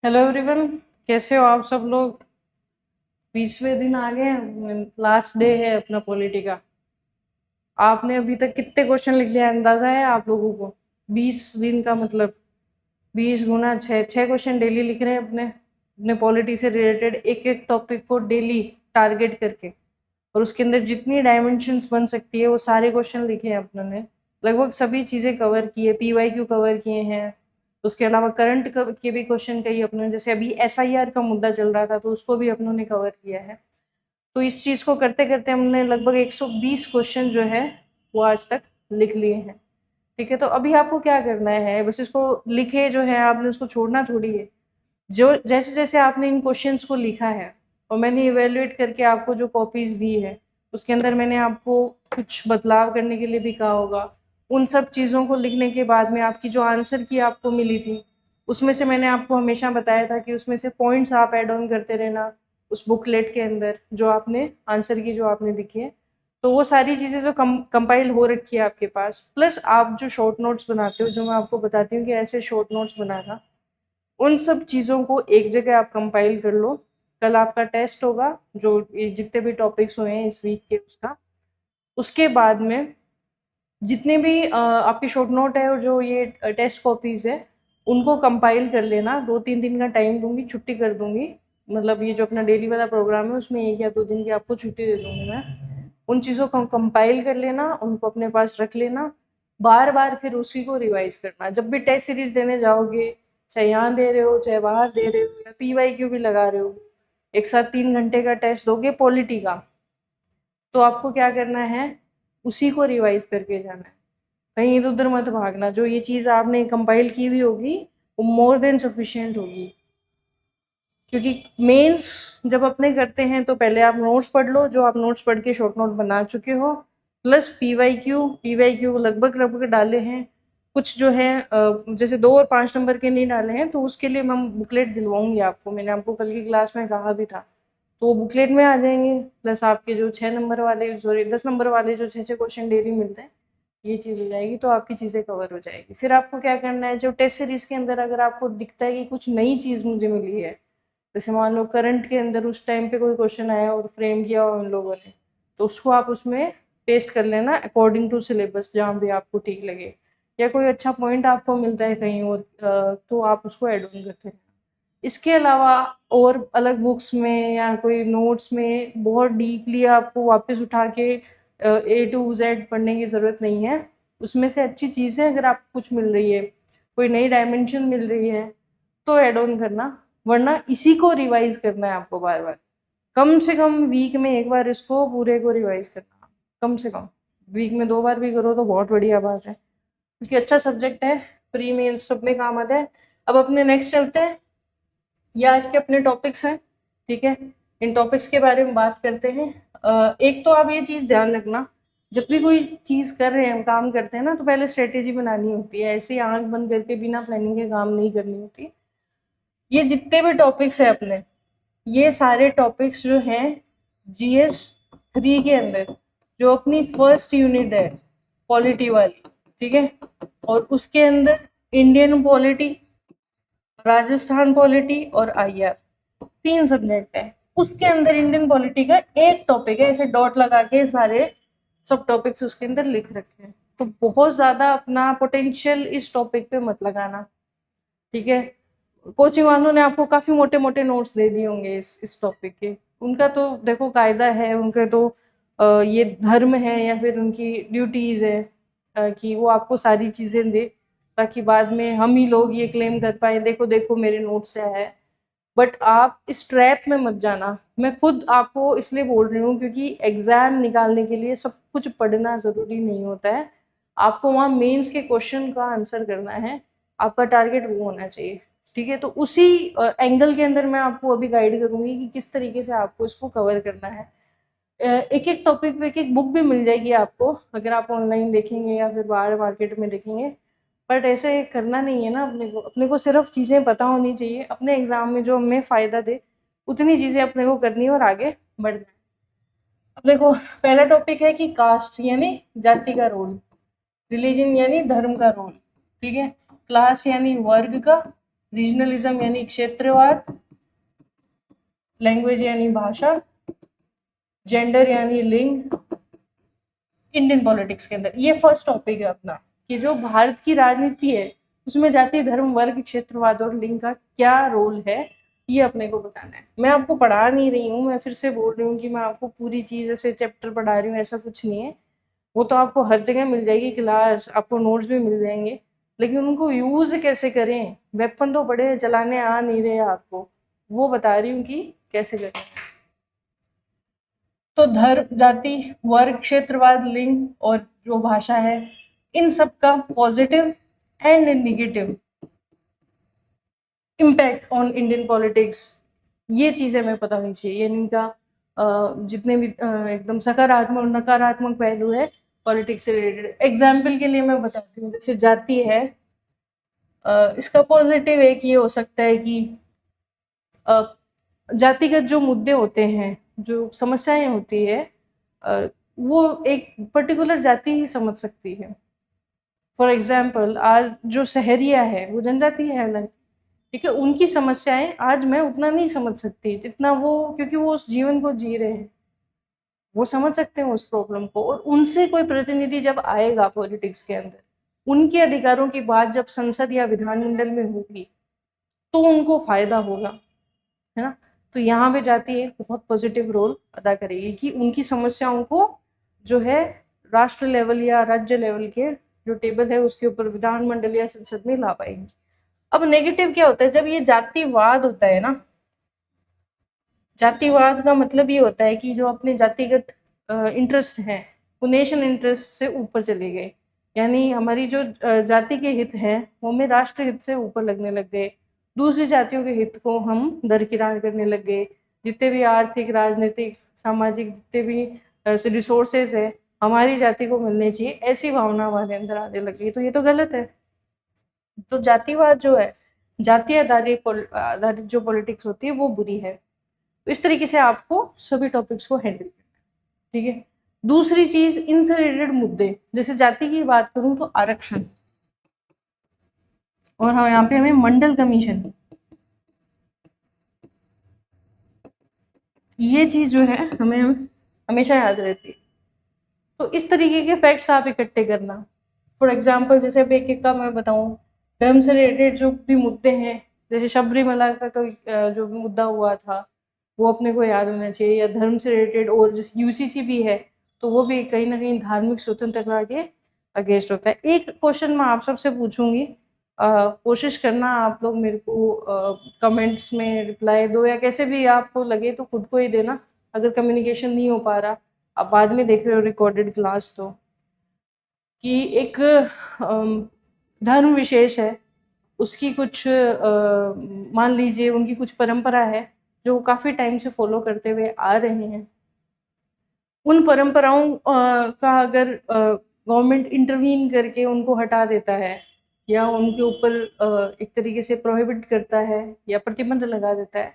Hello everyone. कैसे हो आप सब लोग? 20वें दिन आ गए हैं, लास्ट डे है अपना पॉलिटी का। आपने अभी तक कितने क्वेश्चन लिख लिया अंदाजा है आप लोगों को? 20 दिन का मतलब 20 गुना 6, 6 क्वेश्चन डेली लिख रहे हैं अपने अपने पॉलिटी से रिलेटेड, एक एक टॉपिक को डेली टारगेट करके। और उसके अंदर जितनी डायमेंशंस बन सकती है वो सारे क्वेश्चन लिखे हैं अपनों ने। लगभग सभी चीज़ें कवर की है, पीवाईक्यू कवर किए हैं। उसके अलावा करंट के भी क्वेश्चन कई अपनों ने, जैसे अभी एसआईआर का मुद्दा चल रहा था तो उसको भी अपनों ने कवर किया है। तो इस चीज़ को करते करते हमने लगभग 120 क्वेश्चन जो है वो आज तक लिख लिए हैं। ठीक है, तो अभी आपको क्या करना है, बस इसको लिखे जो है आपने उसको छोड़ना थोड़ी है। जो जैसे जैसे आपने इन क्वेश्चंस को लिखा है और मैंने इवेल्युएट करके आपको जो कॉपीज दी है उसके अंदर मैंने आपको कुछ बदलाव करने के लिए भी कहा होगा। उन सब चीज़ों को लिखने के बाद में आपकी जो आंसर की आपको मिली थी उसमें से मैंने आपको हमेशा बताया था कि उसमें से पॉइंट्स आप ऐड ऑन करते रहना उस बुकलेट के अंदर जो आपने आंसर की जो आपने लिखी है। तो वो सारी चीज़ें जो कंपाइल हो रखी है आपके पास, प्लस आप जो शॉर्ट नोट्स बनाते हो, जो मैं आपको बताती हूँ कि ऐसे शॉर्ट नोट्स बनाना, उन सब चीज़ों को एक जगह आप कंपाइल कर लो। कल आपका टेस्ट होगा, जो ये जितने भी टॉपिक्स हुए हैं इस वीक के उसका, उसके बाद में जितने भी आपके शॉर्ट नोट है और जो ये टेस्ट कॉपीज़ है उनको कंपाइल कर लेना। 2-3 दिन का टाइम दूंगी, छुट्टी कर दूंगी। मतलब ये जो अपना डेली वाला प्रोग्राम है उसमें 1 या 2 दिन की आपको छुट्टी दे दूंगी मैं। उन चीज़ों को कंपाइल कर लेना, उनको अपने पास रख लेना। बार बार फिर उसी को रिवाइज करना जब भी टेस्ट सीरीज देने जाओगे, चाहे यहाँ दे रहे हो चाहे बाहर दे रहे हो या पीवाईक्यू भी लगा रहे हो। एक साथ 3 घंटे का टेस्ट दोगे पॉलिटी का, तो आपको क्या करना है, उसी को रिवाइज करके जाना है। कहीं इधर उधर मत भागना। जो ये चीज़ आपने कंपाइल की हुई होगी वो मोर देन सफिशिएंट होगी। क्योंकि मेंस जब अपने करते हैं तो पहले आप नोट्स पढ़ लो, जो आप नोट्स पढ़ के शॉर्ट नोट बना चुके हो, प्लस पीवाईक्यू लगभग लगभग डाले हैं। कुछ जो है जैसे 2 और 5 नंबर के नहीं डाले हैं तो उसके लिए मैं बुकलेट दिलवाऊंगी आपको, मैंने आपको कल की क्लास में कहा भी था। तो वो बुकलेट में आ जाएंगे, प्लस आपके जो 6 नंबर वाले, सॉरी 10 नंबर वाले जो 6 6 क्वेश्चन डेली मिलते हैं, ये चीज़ हो जाएगी तो आपकी चीज़ें कवर हो जाएगी। फिर आपको क्या करना है, जो टेस्ट सीरीज के अंदर अगर आपको दिखता है कि कुछ नई चीज़ मुझे मिली है, जैसे मान लो करंट के अंदर उस टाइम पे कोई क्वेश्चन आया और फ्रेम किया हो उन लोगों ने, तो उसको आप उसमें पेस्ट कर लेना अकॉर्डिंग टू सिलेबस जहाँ भी आपको ठीक लगे। या कोई अच्छा पॉइंट आपको मिलता है कहीं और तो आप उसको ऐड ऑन करते रहना। इसके अलावा और अलग बुक्स में या कोई नोट्स में बहुत डीपली आपको वापस उठा के A to Z पढ़ने की ज़रूरत नहीं है। उसमें से अच्छी चीज़ें अगर आपको कुछ मिल रही है, कोई नई डायमेंशन मिल रही है, तो ऐड ऑन करना। वरना इसी को रिवाइज करना है आपको बार बार। कम से कम वीक में एक बार इसको पूरे को रिवाइज करना, कम से कम वीक में 2 बार भी करो तो बहुत बढ़िया बात है, क्योंकि अच्छा सब्जेक्ट है, प्री मेंस सब में काम आता है। अब अपने नेक्स्ट चलते हैं। ये आज के अपने टॉपिक्स हैं, ठीक है। इन टॉपिक्स के बारे में बात करते हैं। एक तो आप ये चीज़ ध्यान रखना, जब भी कोई चीज़ कर रहे हैं, काम करते हैं ना, तो पहले स्ट्रेटेजी बनानी होती है। ऐसे ही आंख बंद करके बिना प्लानिंग के काम नहीं करनी होती। ये जितने भी टॉपिक्स हैं अपने, ये सारे टॉपिक्स जो हैं GS 3 के अंदर, जो अपनी फर्स्ट यूनिट है पॉलिटी वाली, ठीक है। और उसके अंदर इंडियन पॉलिटी, राजस्थान पॉलिटी और IR, 3 सब्जेक्ट है। उसके अंदर इंडियन पॉलिटी का एक टॉपिक है, ऐसे डॉट लगा के सारे सब टॉपिक्स उसके अंदर लिख रखे हैं। तो बहुत ज्यादा अपना पोटेंशियल इस टॉपिक पे मत लगाना, ठीक है। कोचिंग वालों ने आपको काफी मोटे मोटे नोट्स दे दिए होंगे इस टॉपिक के। उनका तो देखो कायदा है, उनके तो ये धर्म है या फिर उनकी ड्यूटीज है कि वो आपको सारी चीजें दे, ताकि बाद में हम ही लोग ये क्लेम कर पाए देखो देखो मेरे नोट से है। बट आप इस ट्रैप में मत जाना। मैं खुद आपको इसलिए बोल रही हूँ क्योंकि एग्जाम निकालने के लिए सब कुछ पढ़ना जरूरी नहीं होता है। आपको वहाँ मेंस के क्वेश्चन का आंसर करना है, आपका टारगेट वो होना चाहिए, ठीक है। तो उसी एंगल के अंदर मैं आपको अभी गाइड करूंगी कि किस तरीके से आपको इसको कवर करना है। एक एक टॉपिक पे एक एक बुक भी मिल जाएगी आपको, अगर आप ऑनलाइन देखेंगे या फिर बाहर मार्केट में देखेंगे। बट ऐसे करना नहीं है ना, अपने को सिर्फ चीज़ें पता होनी चाहिए, अपने एग्जाम में जो हमें फ़ायदा दे उतनी चीज़ें अपने को करनी है और आगे बढ़ना है। अब देखो, पहला टॉपिक है कि कास्ट यानी जाति का रोल, रिलीजन यानी धर्म का रोल, ठीक है। क्लास यानी वर्ग का, रीजनलिज्म यानी क्षेत्रवाद, लैंग्वेज यानी भाषा, जेंडर यानी लिंग इंडियन पॉलिटिक्स के अंदर। ये फर्स्ट टॉपिक है अपना कि जो भारत की राजनीति है उसमें जाति, धर्म, वर्ग, क्षेत्रवाद और लिंग का क्या रोल है, ये अपने को बताना है। मैं आपको पढ़ा नहीं रही हूँ, मैं फिर से बोल रही हूँ कि मैं आपको पूरी चीज ऐसे चैप्टर पढ़ा रही हूँ, ऐसा कुछ नहीं है। वो तो आपको हर जगह मिल जाएगी, क्लास, आपको नोट्स भी मिल जाएंगे, लेकिन उनको यूज कैसे करें, वेपन तो बड़े चलाने आ नहीं रहे आपको, वो बता रही हूँ कि कैसे करें। तो धर्म, जाति, वर्ग, क्षेत्रवाद, लिंग और जो भाषा है, इन सब का positive and negative impact on Indian politics, ये चीजें हमें पता होनी चाहिए। यानी इनका जितने भी एकदम सकारात्मक और नकारात्मक पहलू है पॉलिटिक्स से रिलेटेड। एग्जाम्पल के लिए मैं बताती हूँ, जैसे जाति है, इसका पॉजिटिव एक ये हो सकता है कि अ, जातिगत जो मुद्दे होते हैं, जो समस्याएं होती है, अ, वो एक पर्टिकुलर जाति ही समझ सकती है। फॉर एग्जाम्पल, आज जो शहरिया है वो जनजाति है अलग, ठीक है, उनकी समस्याएं आज मैं उतना नहीं समझ सकती जितना वो, क्योंकि वो उस जीवन को जी रहे हैं, वो समझ सकते हैं उस प्रॉब्लम को। और उनसे कोई प्रतिनिधि जब आएगा पॉलिटिक्स के अंदर, उनके अधिकारों की बात जब संसद या विधानमंडल में होगी, तो उनको फायदा होगा, है ना। तो यहाँ पे जाति एक बहुत पॉजिटिव रोल अदा करेगी कि उनकी समस्याओं को जो है राष्ट्र लेवल या राज्य लेवल के जो टेबल है उसके ऊपर विधानमंडल या संसद में ला पाएगी। अब नेगेटिव क्या होता है, जब ये जातिवाद होता है ना, जातिवाद का मतलब ये होता है कि जो अपने जातिगत इंटरेस्ट हैं वो नेशन इंटरेस्ट से ऊपर चले गए, यानी हमारी जो जाति के हित हैं वो हमें राष्ट्र हित से ऊपर लगने लग गए, दूसरी जातियों के हित को हम दरकिनार करने लग गए। जितने भी आर्थिक, राजनीतिक, सामाजिक जितने भी रिसोर्सेज है हमारी जाति को मिलने चाहिए, ऐसी भावना हमारे अंदर आने लग गई, तो ये तो गलत है। तो जातिवाद जो है, जाति आधारित जो पॉलिटिक्स होती है वो बुरी है। तो इस तरीके से आपको सभी टॉपिक्स को हैंडल करना है, ठीक है। दूसरी चीज, इनसे रिलेटेड मुद्दे, जैसे जाति की बात करूं तो आरक्षण, और हाँ यहाँ पे हमें मंडल कमीशन, ये चीज जो है हमें हमेशा याद रहती है। तो इस तरीके के फैक्ट्स आप इकट्ठे करना। फॉर एग्जाम्पल, जैसे अब एक एक का मैं बताऊं, धर्म से रिलेटेड जो भी मुद्दे हैं, जैसे शबरीमला का कोई जो भी मुद्दा हुआ था वो अपने को याद होना चाहिए, या धर्म से रिलेटेड, और जैसे यूसीसी भी है तो वो भी कहीं ना कहीं धार्मिक स्वतंत्रता के अगेंस्ट होता है। एक क्वेश्चन मैं आप सबसे पूछूंगी, कोशिश करना आप लोग मेरे को कमेंट्स में रिप्लाई दो, या कैसे भी आपको लगे तो खुद को ही देना, अगर कम्युनिकेशन नहीं हो पा रहा, आप बाद में देख रहे हो रिकॉर्डेड क्लास, तो कि एक धर्म विशेष है, उसकी कुछ मान लीजिए उनकी कुछ परंपरा है जो काफी टाइम से फॉलो करते हुए आ रहे हैं, उन परंपराओं का अगर गवर्नमेंट इंटरवीन करके उनको हटा देता है, या उनके ऊपर एक तरीके से प्रोहिबिट करता है या प्रतिबंध लगा देता है,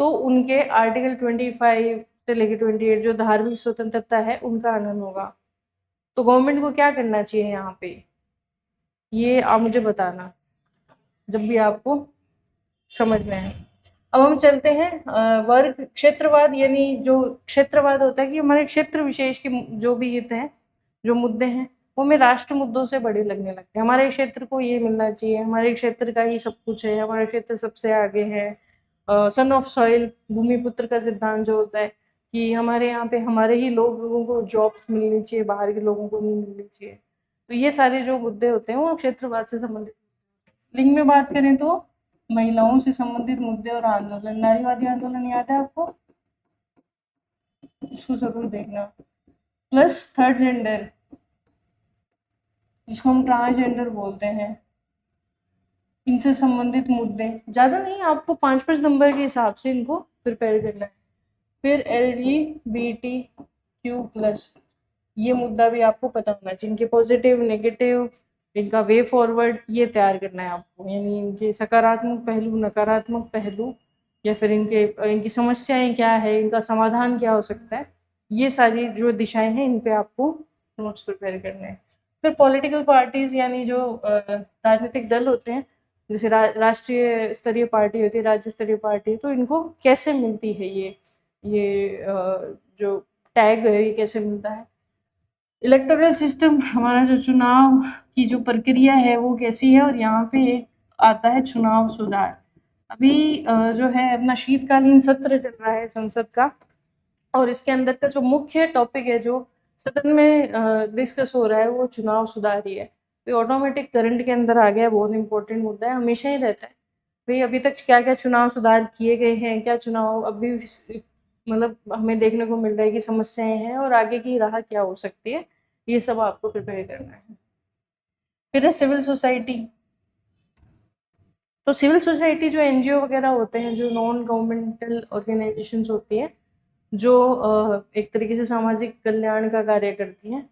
तो उनके आर्टिकल 25 से लेकर 28 जो धार्मिक स्वतंत्रता है उनका हनन होगा। तो गवर्नमेंट को क्या करना चाहिए यहाँ पे, ये आप मुझे बताना जब भी आपको समझ में आए। अब हम चलते हैं वर्ग क्षेत्रवाद, यानी जो क्षेत्रवाद होता है कि हमारे क्षेत्र विशेष के जो भी हित हैं, जो मुद्दे हैं, वो हमें राष्ट्र मुद्दों से बड़े लगने लगते हैं। हमारे क्षेत्र को ये मिलना चाहिए, हमारे क्षेत्र का ही सब कुछ है, हमारे क्षेत्र सबसे आगे है। सन ऑफ सॉइल, भूमिपुत्र का सिद्धांत जो होता है कि हमारे यहाँ पे हमारे ही लोगों को जॉब्स मिलनी चाहिए, बाहर के लोगों को नहीं मिलनी चाहिए। तो ये सारे जो मुद्दे होते हैं वो क्षेत्रवाद से संबंधित। लिंग में बात करें तो महिलाओं से संबंधित मुद्दे और आंदोलन, नारीवादी आंदोलन याद है आपको, इसको जरूर देखना। प्लस थर्ड जेंडर, जिसको हम ट्रांसजेंडर बोलते हैं, इनसे संबंधित मुद्दे, ज्यादा नहीं, आपको 5-5 नंबर के हिसाब से इनको प्रिपेयर करना है। फिर LGBTQ+, ये मुद्दा भी आपको पता होना चाहिए, इनके पॉजिटिव, नेगेटिव, इनका वे फॉरवर्ड ये तैयार करना है आपको, यानी इनके सकारात्मक पहलू, नकारात्मक पहलू, या फिर इनकी समस्याएं क्या है, इनका समाधान क्या हो सकता है, ये सारी जो दिशाएं हैं इन पे आपको नोट्स प्रिपेयर करने हैं। फिर पॉलिटिकल पार्टीज, यानी जो राजनीतिक दल होते हैं, जैसे राष्ट्रीय स्तरीय पार्टी होती है, राज्य स्तरीय पार्टी, तो इनको कैसे मिलती है जो टैग है, ये कैसे मिलता है। इलेक्टोरल सिस्टम, हमारा जो चुनाव की जो प्रक्रिया है वो कैसी है, और यहाँ पे एक आता है चुनाव सुधार। अभी जो है अपना शीतकालीन सत्र चल रहा है संसद का, और इसके अंदर का जो मुख्य टॉपिक है जो सदन में डिस्कस हो रहा है वो चुनाव सुधार ही है। तो ऑटोमेटिक करंट के अंदर आ गया, बहुत इंपॉर्टेंट मुद्दा है, हमेशा ही रहता है भाई अभी तक क्या क्या चुनाव सुधार किए गए हैं, क्या चुनाव अभी मतलब हमें देखने को मिल रहा है कि समस्याएं हैं, और आगे की राह क्या हो सकती है, ये सब आपको प्रिपेयर करना है। फिर है सिविल सोसाइटी। तो सिविल सोसाइटी जो एनजीओ वगैरह होते हैं, जो नॉन गवर्नमेंटल ऑर्गेनाइजेशंस होती हैं, जो एक तरीके से सामाजिक कल्याण का कार्य करती हैं,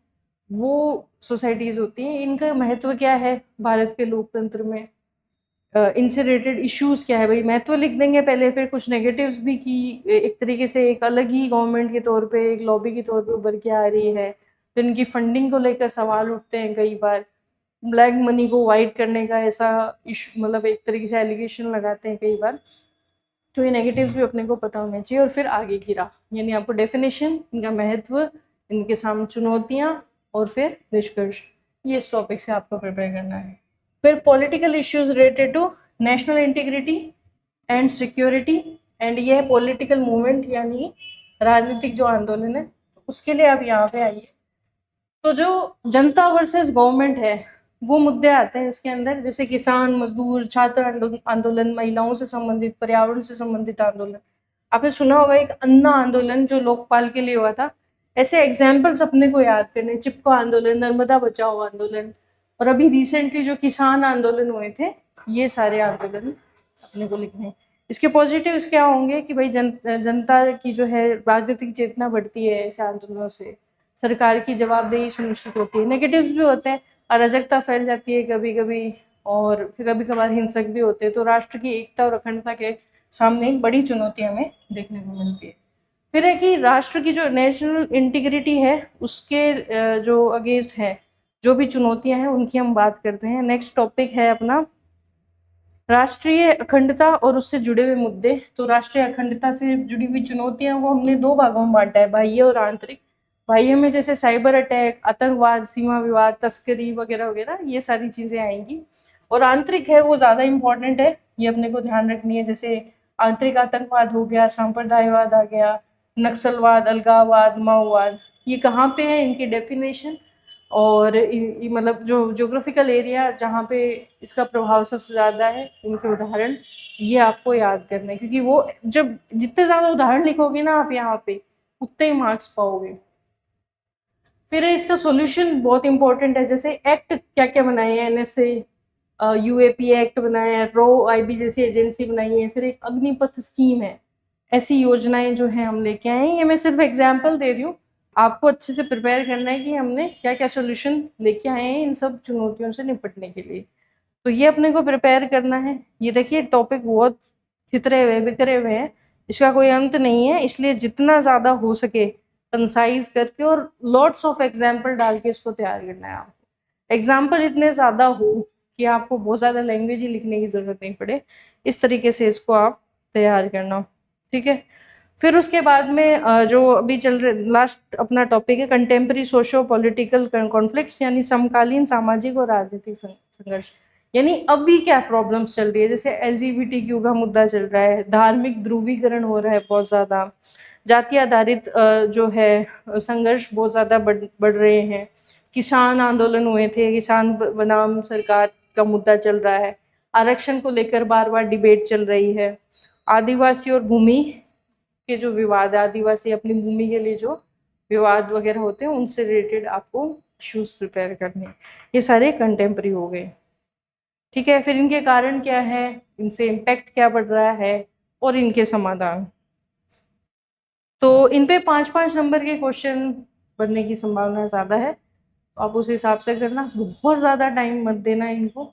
वो सोसाइटीज़ होती हैं। इनका महत्व क्या है भारत के लोकतंत्र में, इनसे रिलेटेड इश्यूज़ क्या है, भाई महत्व लिख देंगे पहले, फिर कुछ नेगेटिव्स भी कि एक तरीके से एक अलग ही गवर्नमेंट के तौर पे, एक लॉबी के तौर पे उभर के आ रही है। फिर इनकी फंडिंग को लेकर सवाल उठते हैं कई बार, ब्लैक मनी को वाइट करने का ऐसा इशू, मतलब एक तरीके से एलिगेशन लगाते हैं कई बार। तो ये नेगेटिव्स भी अपने को पता होने चाहिए। और फिर आगे की राह, यानी आपको डेफिनेशन, इनका महत्व, इनके सामने चुनौतियाँ, और फिर निष्कर्ष, ये इस टॉपिक से आपको प्रिपेयर करना है। फिर political issues related to national integrity and security, and ये है पॉलिटिकल मूवमेंट, यानी राजनीतिक जो आंदोलन है, उसके लिए आप यहाँ पे आइए। तो जो जनता वर्सेस गवर्नमेंट है, वो मुद्दे आते हैं इसके अंदर, जैसे किसान, मजदूर, छात्र आंदोलन, महिलाओं से संबंधित, पर्यावरण से संबंधित आंदोलन। आपने सुना होगा एक अन्ना आंदोलन जो लोकपाल के लिए हुआ था। ऐसे एग्जाम्पल्स अपने को याद करने, चिपको आंदोलन, नर्मदा बचाओ आंदोलन, और अभी रिसेंटली जो किसान आंदोलन हुए थे, ये सारे आंदोलन अपने को लिखने हैं। इसके पॉजिटिव्स क्या होंगे कि भाई जनता की जो है राजनीतिक चेतना बढ़ती है ऐसे आंदोलनों से, सरकार की जवाबदेही सुनिश्चित होती है। नेगेटिव्स भी होते हैं, अराजकता फैल जाती है कभी कभी, और फिर कभी कभार हिंसक भी होते हैं। तो राष्ट्र की एकता और अखंडता के सामने एक बड़ी चुनौती हमें देखने को मिलती है। फिर है कि राष्ट्र की जो नेशनल इंटीग्रिटी है, उसके जो अगेंस्ट है, जो भी चुनौतियां हैं उनकी हम बात करते हैं। नेक्स्ट टॉपिक है अपना राष्ट्रीय अखंडता और उससे जुड़े हुए मुद्दे। तो राष्ट्रीय अखंडता से जुड़ी हुई चुनौतियां वो हमने दो भागों में बांटा है, बाह्य और आंतरिक। बाह्य में जैसे साइबर अटैक, आतंकवाद, सीमा विवाद, तस्करी वगैरह वगैरह, ये सारी चीजें आएंगी। और आंतरिक है वो ज्यादा इंपॉर्टेंट है, ये अपने को ध्यान रखनी है। जैसे आंतरिक आतंकवाद हो गया, सांप्रदायवाद आ गया, नक्सलवाद, अलगाववाद, माओवाद, ये कहाँ पे है, इनकी डेफिनेशन, और मतलब जो ज्योग्राफिकल एरिया जहाँ पे इसका प्रभाव सबसे ज़्यादा है, उनके उदाहरण, ये आपको याद करना है। क्योंकि वो जब जितने ज़्यादा उदाहरण लिखोगे ना आप यहाँ पे, उतने ही मार्क्स पाओगे। फिर इसका सॉल्यूशन बहुत इंपॉर्टेंट है। जैसे एक्ट क्या क्या बनाए हैं, एनएसए, यूएपी एक्ट बनाया है, रो आईबी जैसी एजेंसी बनाई है, फिर एक अग्निपथ स्कीम है। ऐसी योजनाएं जो है हम लेके आए हैं। ये मैं सिर्फ एग्जाम्पल दे रही हूँ, आपको अच्छे से प्रिपेयर करना है कि हमने क्या क्या सोल्यूशन लेके आए हैं इन सब चुनौतियों से निपटने के लिए। तो ये अपने को प्रिपेयर करना है। ये देखिए टॉपिक बहुत छितरे हुए बिखरे हुए हैं, इसका कोई अंत नहीं है, इसलिए जितना ज़्यादा हो सके कंसाइज करके और लॉट्स ऑफ एग्जाम्पल डाल के इसको तैयार करना है आपको। एग्जाम्पल इतने ज़्यादा हो कि आपको बहुत ज़्यादा लैंग्वेज ही लिखने की ज़रूरत नहीं पड़े, इस तरीके से इसको आप तैयार करना, ठीक है। फिर उसके बाद में जो अभी चल रहे लास्ट अपना टॉपिक है कंटेम्प्रेरी सोशो पॉलिटिकल कॉन्फ्लिक्ट्स, यानी समकालीन सामाजिक और राजनीतिक संघर्ष। यानी अभी क्या प्रॉब्लम्स चल रही है, जैसे एलजीबीटीक्यू का मुद्दा चल रहा है, धार्मिक ध्रुवीकरण हो रहा है बहुत ज़्यादा, जाति आधारित जो है संघर्ष बहुत ज़्यादा बढ़ रहे हैं, किसान आंदोलन हुए थे, किसान बनाम सरकार का मुद्दा चल रहा है, आरक्षण को लेकर बार बार डिबेट चल रही है, आदिवासी और भूमि के जो विवाद है, आदिवासी अपनी भूमि के लिए जो विवाद वगैरह होते हैं, उनसे रिलेटेड आपको इश्यूज प्रिपेयर करने हैं। ये सारे कंटेम्प्रेरी हो गए, ठीक है। फिर इनके कारण क्या है, इनसे इम्पैक्ट क्या बढ़ रहा है, और इनके समाधान। तो इन पे 5-5 नंबर के क्वेश्चन बनने की संभावना ज़्यादा है, तो आप उस हिसाब से करना, बहुत ज़्यादा टाइम मत देना इनको,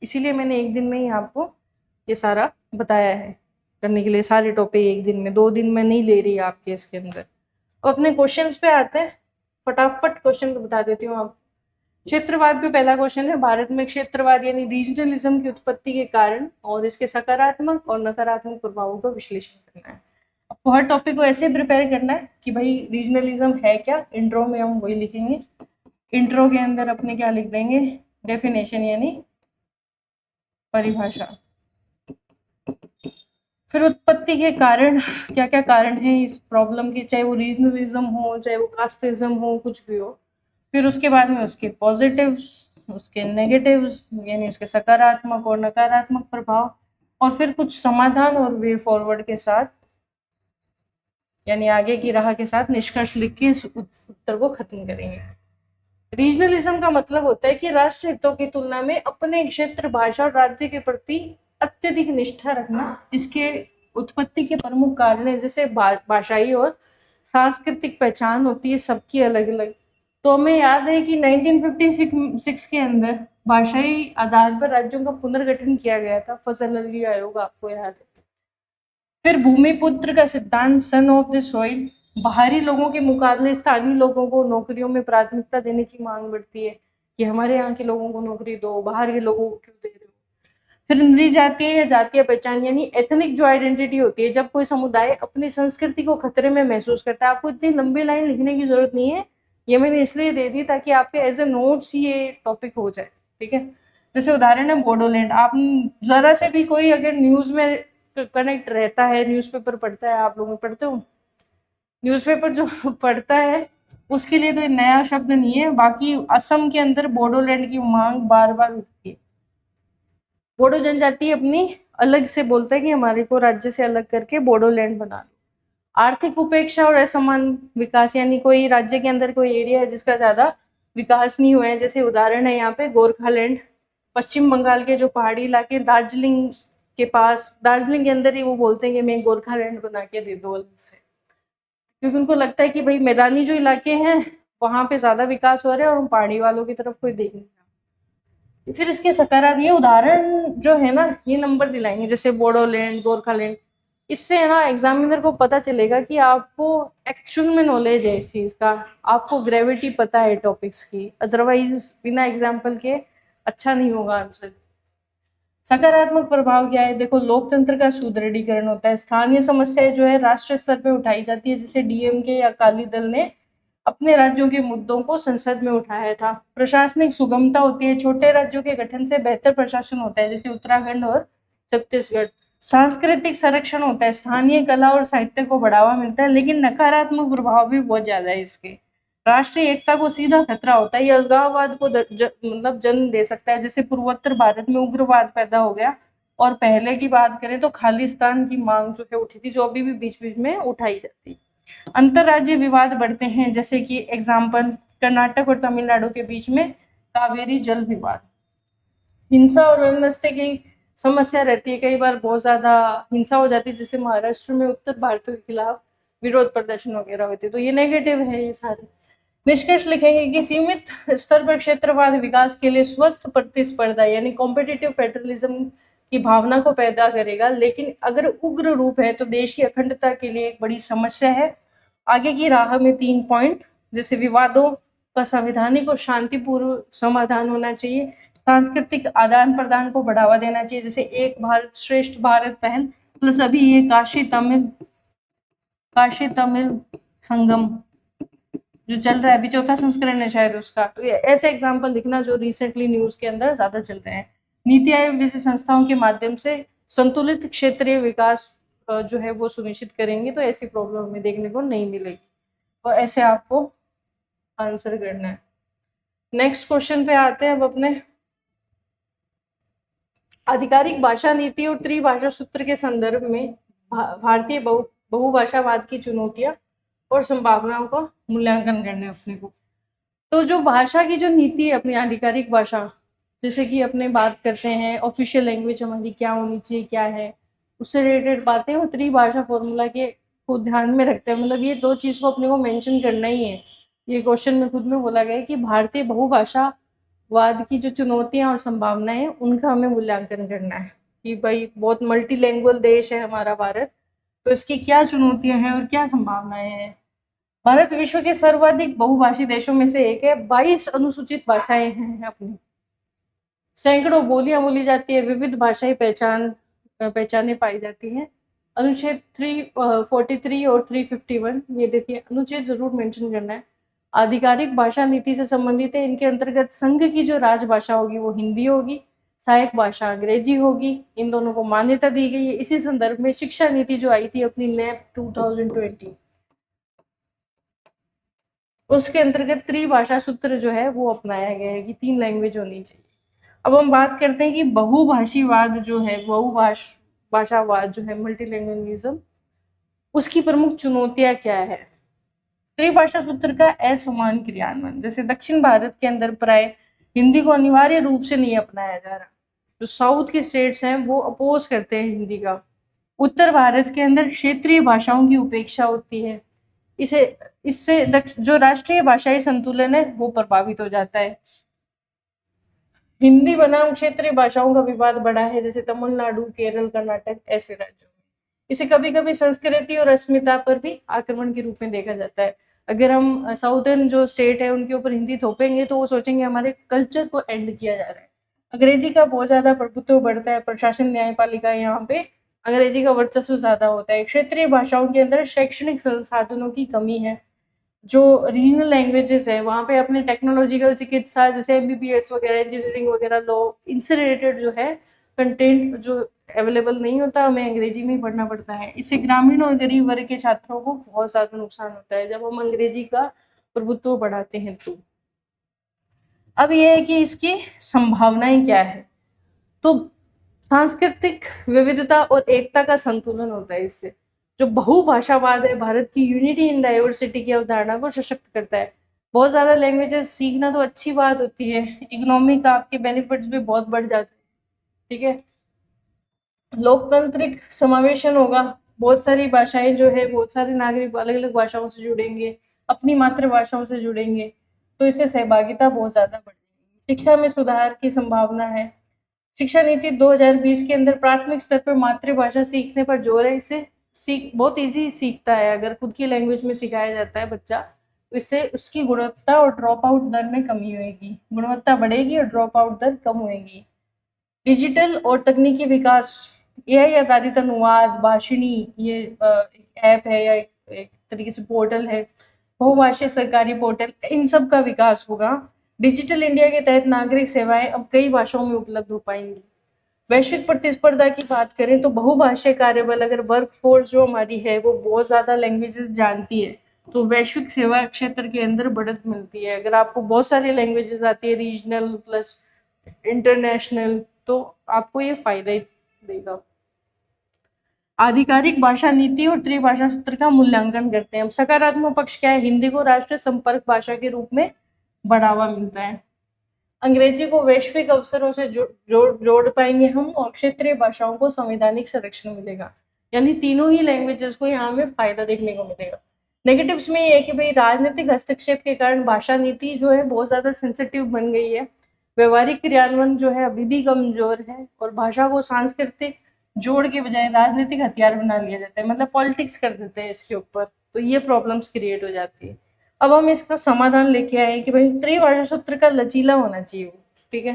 इसीलिए मैंने एक दिन में ही आपको ये सारा बताया है करने के लिए। सारे टॉपिक एक दिन में, 2 दिन में नहीं ले रही आपके इसके अंदर। अब अपने क्वेश्चंस पे आते हैं, फटाफट क्वेश्चन को बता देती हूँ आप। क्षेत्रवाद पे पहला क्वेश्चन है, भारत में क्षेत्रवाद यानी रीजनलिज्म की उत्पत्ति के कारण और इसके सकारात्मक और नकारात्मक प्रभावों का विश्लेषण करना है। आपको हर टॉपिक को ऐसे प्रिपेयर करना है कि भाई रीजनलिज्म है क्या, इंट्रो में हम वही लिखेंगे। इंट्रो के अंदर अपने क्या लिख देंगे, डेफिनेशन यानी परिभाषा। फिर उत्पत्ति के कारण, क्या क्या कारण है इस प्रॉब्लम के, चाहे वो रीजनलिज्म हो, चाहे वो कास्टिज्म हो, कुछ भी हो। फिर उसके बाद में उसके पॉजिटिव, उसके नेगेटिव यानी उसके सकारात्मक और नकारात्मक प्रभाव, और फिर कुछ समाधान और वे फॉरवर्ड के साथ यानी आगे की राह के साथ निष्कर्ष लिख के इस उत्तर को खत्म करेंगे। रीजनलिज्म का मतलब होता है कि राष्ट्र हितों की तुलना में अपने क्षेत्र, भाषा और राज्य के प्रति अत्यधिक निष्ठा रखना। इसके उत्पत्ति के प्रमुख कारण है जैसे भाषाई और सांस्कृतिक पहचान होती है सबकी अलग अलग। तो हमें याद है कि 1956 के अंदर भाषाई आधार पर राज्यों का पुनर्गठन किया गया था, फसल अली आयोग, आपको याद है। फिर भूमिपुत्र का सिद्धांत, सन ऑफ द सॉइल, बाहरी लोगों के मुकाबले स्थानीय लोगों को नौकरियों में प्राथमिकता देने की मांग बढ़ती है कि हमारे यहाँ के लोगों को नौकरी दो, बाहर के लोगों को क्यों दे रहे हो। फिर नृजातीय या जातीय पहचान यानी एथनिक जो आइडेंटिटी होती है, जब कोई समुदाय अपनी संस्कृति को खतरे में महसूस करता है। आपको इतनी लंबी लाइन लिखने की जरूरत नहीं है, ये मैंने इसलिए दे दी ताकि आपके एज ए नोट्स ही ये टॉपिक हो जाए, ठीक है। जैसे उदाहरण है बोडोलैंड। आप जरा से भी कोई अगर न्यूज में कनेक्ट रहता है, न्यूज़पेपर पढ़ता है, आप लोग पढ़ते हो न्यूज़पेपर, जो पढ़ता है उसके लिए तो नया शब्द नहीं है। बाकी असम के अंदर बोडोलैंड की मांग बार बार उठती है। बोडो जनजाति अपनी अलग से बोलता है कि हमारे को राज्य से अलग करके बोडोलैंड बना लो। आर्थिक उपेक्षा और असमान विकास यानी कोई राज्य के अंदर कोई एरिया है जिसका ज्यादा विकास नहीं हुआ है। जैसे उदाहरण है यहाँ पे गोरखालैंड, पश्चिम बंगाल के जो पहाड़ी इलाके, दार्जिलिंग के पास, दार्जिलिंग के अंदर ही वो बोलते हैं कि मैं गोरखालैंड बना के दे दो अलग से, क्योंकि उनको लगता है कि भाई मैदानी जो इलाके हैं वहां पे ज्यादा विकास हो रहा है और पहाड़ी वालों की तरफ कोई देख नहीं रहा। फिर इसके सकारात्मक, ये उदाहरण जो है ना, ये नंबर दिलाएंगे जैसे बोडोलैंड, गोरखालैंड। इससे है ना एग्जामिनर को पता चलेगा कि आपको एक्चुअल में नॉलेज है इस चीज का, आपको ग्रेविटी पता है टॉपिक्स की। अदरवाइज बिना एग्जाम्पल के अच्छा नहीं होगा आंसर। सकारात्मक प्रभाव क्या है, देखो लोकतंत्र का सुदृढ़ीकरण होता है। स्थानीय समस्याएं जो है राष्ट्रीय स्तर पे उठाई जाती है, जैसे डीएमके या अकाली दल ने अपने राज्यों के मुद्दों को संसद में उठाया था। प्रशासनिक सुगमता होती है, छोटे राज्यों के गठन से बेहतर प्रशासन होता है, जैसे उत्तराखंड और छत्तीसगढ़। सांस्कृतिक संरक्षण होता है, स्थानीय कला और साहित्य को बढ़ावा मिलता है, लेकिन नकारात्मक प्रभाव भी बहुत ज्यादा है इसके। राष्ट्रीय एकता को सीधा खतरा होता है, ये अलगाववाद को मतलब जन्म दे सकता है, जैसे पूर्वोत्तर भारत में उग्रवाद पैदा हो गया। और पहले की बात करें तो खालिस्तान की मांग जो है उठी थी, जो अभी भी बीच बीच में उठाई जाती। अंतरराज्यीय विवाद बढ़ते हैं, जैसे कि एग्जाम्पल कर्नाटक और तमिलनाडु के बीच में कावेरी जल विवाद। हिंसा और वैमनस्य की समस्या रहती है, कई बार बहुत ज्यादा हिंसा हो जाती है, जैसे महाराष्ट्र में उत्तर भारतीयों के खिलाफ विरोध प्रदर्शन वगैरह होते, तो ये नेगेटिव है ये सारे। निष्कर्ष लिखेंगे कि सीमित स्तर पर क्षेत्रवाद विकास के लिए स्वस्थ प्रतिस्पर्धा यानी कॉम्पिटिटिव फेडरलिज्म की भावना को पैदा करेगा, लेकिन अगर उग्र रूप है तो देश की अखंडता के लिए एक बड़ी समस्या है। आगे की राह में 3 पॉइंट, जैसे विवादों का संवैधानिक और शांतिपूर्व समाधान होना चाहिए, सांस्कृतिक आदान प्रदान को बढ़ावा देना चाहिए, जैसे एक भारत श्रेष्ठ भारत पहल, प्लस अभी ये काशी तमिल संगम जो चल रहा है, अभी चौथा संस्करण है शायद उसका। तो ऐसे एग्जाम्पल लिखना जो रिसेंटली न्यूज के अंदर ज्यादा चल रहे हैं। नीति आयोग जैसी संस्थाओं के माध्यम से संतुलित क्षेत्रीय विकास जो है वो सुनिश्चित करेंगे, तो ऐसी प्रॉब्लम हमें देखने को नहीं मिलेगी। तो ऐसे आपको आंसर करना है। नेक्स्ट क्वेश्चन पे आते हैं अब अपने। आधिकारिक भाषा नीति और त्रिभाषा सूत्र के संदर्भ में भारतीय बहुभाषावाद की चुनौतियां और संभावनाओं का मूल्यांकन करना है अपने को। तो जो भाषा की जो नीति है अपनी आधिकारिक भाषा, जैसे कि अपने बात करते हैं ऑफिशियल लैंग्वेज हमारी क्या होनी चाहिए, क्या है, उससे रिलेटेड बातें वो त्रिभाषा फॉर्मूला के को ध्यान में रखते हैं। मतलब ये 2 चीज को अपने को मेंशन करना ही है। ये क्वेश्चन में खुद में बोला गया है कि भारतीय बहुभाषावाद की जो चुनौतियां और संभावनाएं हैं उनका हमें मूल्यांकन करना है कि भाई बहुत मल्टीलैंग्वेज देश है हमारा भारत, तो इसकी क्या चुनौतियां हैं और क्या संभावनाएं हैं। भारत विश्व के सर्वाधिक बहुभाषी देशों में से एक है। 22 अनुसूचित भाषाएं हैं अपनी, सैकड़ों बोलियां बोली जाती है, विविध भाषाई पहचाने पाई जाती हैं। अनुच्छेद 343 और 351, ये देखिए अनुच्छेद जरूर मेंशन करना है, आधिकारिक भाषा नीति से संबंधित है। इनके अंतर्गत संघ की जो राजभाषा होगी वो हिंदी होगी, सहायक भाषा अंग्रेजी होगी। इन दोनों को मान्यता दी गई है। इसी संदर्भ में शिक्षा नीति जो आई थी अपनी नेप 2020, उसके अंतर्गत त्रिभाषा सूत्र जो है वो अपनाया गया है कि 3 लैंग्वेज होनी चाहिए। अब हम बात करते हैं कि बहुभाषीवाद जो है, भाषावाद जो है, मल्टीलैंग्वेजलिज्म, उसकी प्रमुख चुनौतियां क्या है। त्रिभाषा सूत्र का असमान क्रियान्वयन, जैसे दक्षिण भारत के अंदर प्राय हिंदी को अनिवार्य रूप से नहीं अपनाया जा रहा। जो साउथ के स्टेट्स हैं वो अपोज करते हैं हिंदी का। उत्तर भारत के अंदर क्षेत्रीय भाषाओं की उपेक्षा होती है। इसे इससे जो राष्ट्रीय भाषाई संतुलन है वो प्रभावित हो जाता है। हिंदी बनाम क्षेत्रीय भाषाओं का विवाद बढ़ा है, जैसे तमिलनाडु, केरल, कर्नाटक ऐसे राज्यों में। इसे कभी कभी संस्कृति और अस्मिता पर भी आक्रमण के रूप में देखा जाता है। अगर हम साउदर्न जो स्टेट है उनके ऊपर हिंदी थोपेंगे तो वो सोचेंगे हमारे कल्चर को एंड किया जा रहा है। अंग्रेजी का बहुत ज्यादा प्रभुत्व बढ़ता है, प्रशासन, न्यायपालिका, यहाँ पे अंग्रेजी का वर्चस्व ज्यादा होता है। क्षेत्रीय भाषाओं के अंदर शैक्षणिक संसाधनों की कमी है। जो रीजनल लैंग्वेजेस है वहाँ पे अपने टेक्नोलॉजिकल, चिकित्सा जैसे एमबीबीएस वगैरह, इंजीनियरिंग वगैरह, लॉ, इनसे रिलेटेड जो है कंटेंट जो अवेलेबल नहीं होता, हमें अंग्रेजी में ही पढ़ना पड़ता है। इससे ग्रामीण और गरीब वर्ग के छात्रों को बहुत ज्यादा नुकसान होता है जब हम अंग्रेजी का प्रभुत्व बढ़ाते हैं तो। अब यह है कि इसकी संभावनाएं क्या है। तो सांस्कृतिक विविधता और एकता का संतुलन होता है इससे। जो बहुभाषावाद है भारत की यूनिटी इन डाइवर्सिटी की अवधारणा को सशक्त करता है। बहुत ज्यादा लैंग्वेजेस सीखना तो अच्छी बात होती है, इकोनॉमिक आपके बेनिफिट्स भी बहुत बढ़ जाते हैं, ठीक है। लोकतांत्रिक समावेशन होगा, बहुत सारी भाषाएं जो है, बहुत सारे नागरिक अलग अलग भाषाओं से जुड़ेंगे, अपनी मातृभाषाओं से जुड़ेंगे, तो इससे सहभागिता बहुत ज्यादा बढ़ेगी। शिक्षा में सुधार की संभावना है। शिक्षा नीति 2020 के अंदर प्राथमिक स्तर पर मातृभाषा सीखने पर जोर है। इससे बहुत इजी सीखता है, अगर खुद की लैंग्वेज में सिखाया जाता है बच्चा, तो इससे उसकी गुणवत्ता और ड्रॉप आउट दर में कमी होगी, गुणवत्ता बढ़ेगी और ड्रॉप आउट दर कम होगी। डिजिटल और तकनीकी विकास, एआई आधारित अनुवाद, भाषिणी, ये एक ऐप है या एक तरीके से पोर्टल है, बहुभाषीय सरकारी पोर्टल, इन सब का विकास होगा। डिजिटल इंडिया के तहत नागरिक सेवाएं अब कई भाषाओं में उपलब्ध हो पाएंगी। वैश्विक प्रतिस्पर्धा की बात करें तो बहुभाषीय कार्यबल, अगर वर्क फोर्स जो हमारी है वो बहुत ज्यादा लैंग्वेजेस जानती है तो वैश्विक सेवा क्षेत्र के अंदर बढ़त मिलती है। अगर आपको बहुत सारी लैंग्वेजेस आती है, रीजनल प्लस इंटरनेशनल, तो आपको ये फायदा ही देगा। आधिकारिक भाषा नीति और त्रिभाषा सूत्र का मूल्यांकन करते हैं। अब सकारात्मक पक्ष क्या है, हिंदी को राष्ट्रीय संपर्क भाषा के रूप में बढ़ावा मिलता है। अंग्रेजी को वैश्विक अवसरों से जोड़ पाएंगे हम, और क्षेत्रीय भाषाओं को संवैधानिक संरक्षण मिलेगा। यानी तीनों ही लैंग्वेजेस को यहाँ में फायदा देखने को मिलेगा। नेगेटिव्स में ये है कि भाई राजनीतिक हस्तक्षेप के कारण भाषा नीति जो है बहुत ज्यादा सेंसिटिव बन गई है। व्यवहारिक क्रियान्वयन जो है अभी भी कमजोर है, और भाषा को सांस्कृतिक जोड़ के बजाय राजनीतिक हथियार बना लिया जाता है, मतलब पॉलिटिक्स कर देते हैं इसके ऊपर, तो ये प्रॉब्लम्स क्रिएट हो जाती है। अब हम इसका समाधान लेके आए कि भाई त्रिभाषा सूत्र का लचीला होना चाहिए, ठीक है,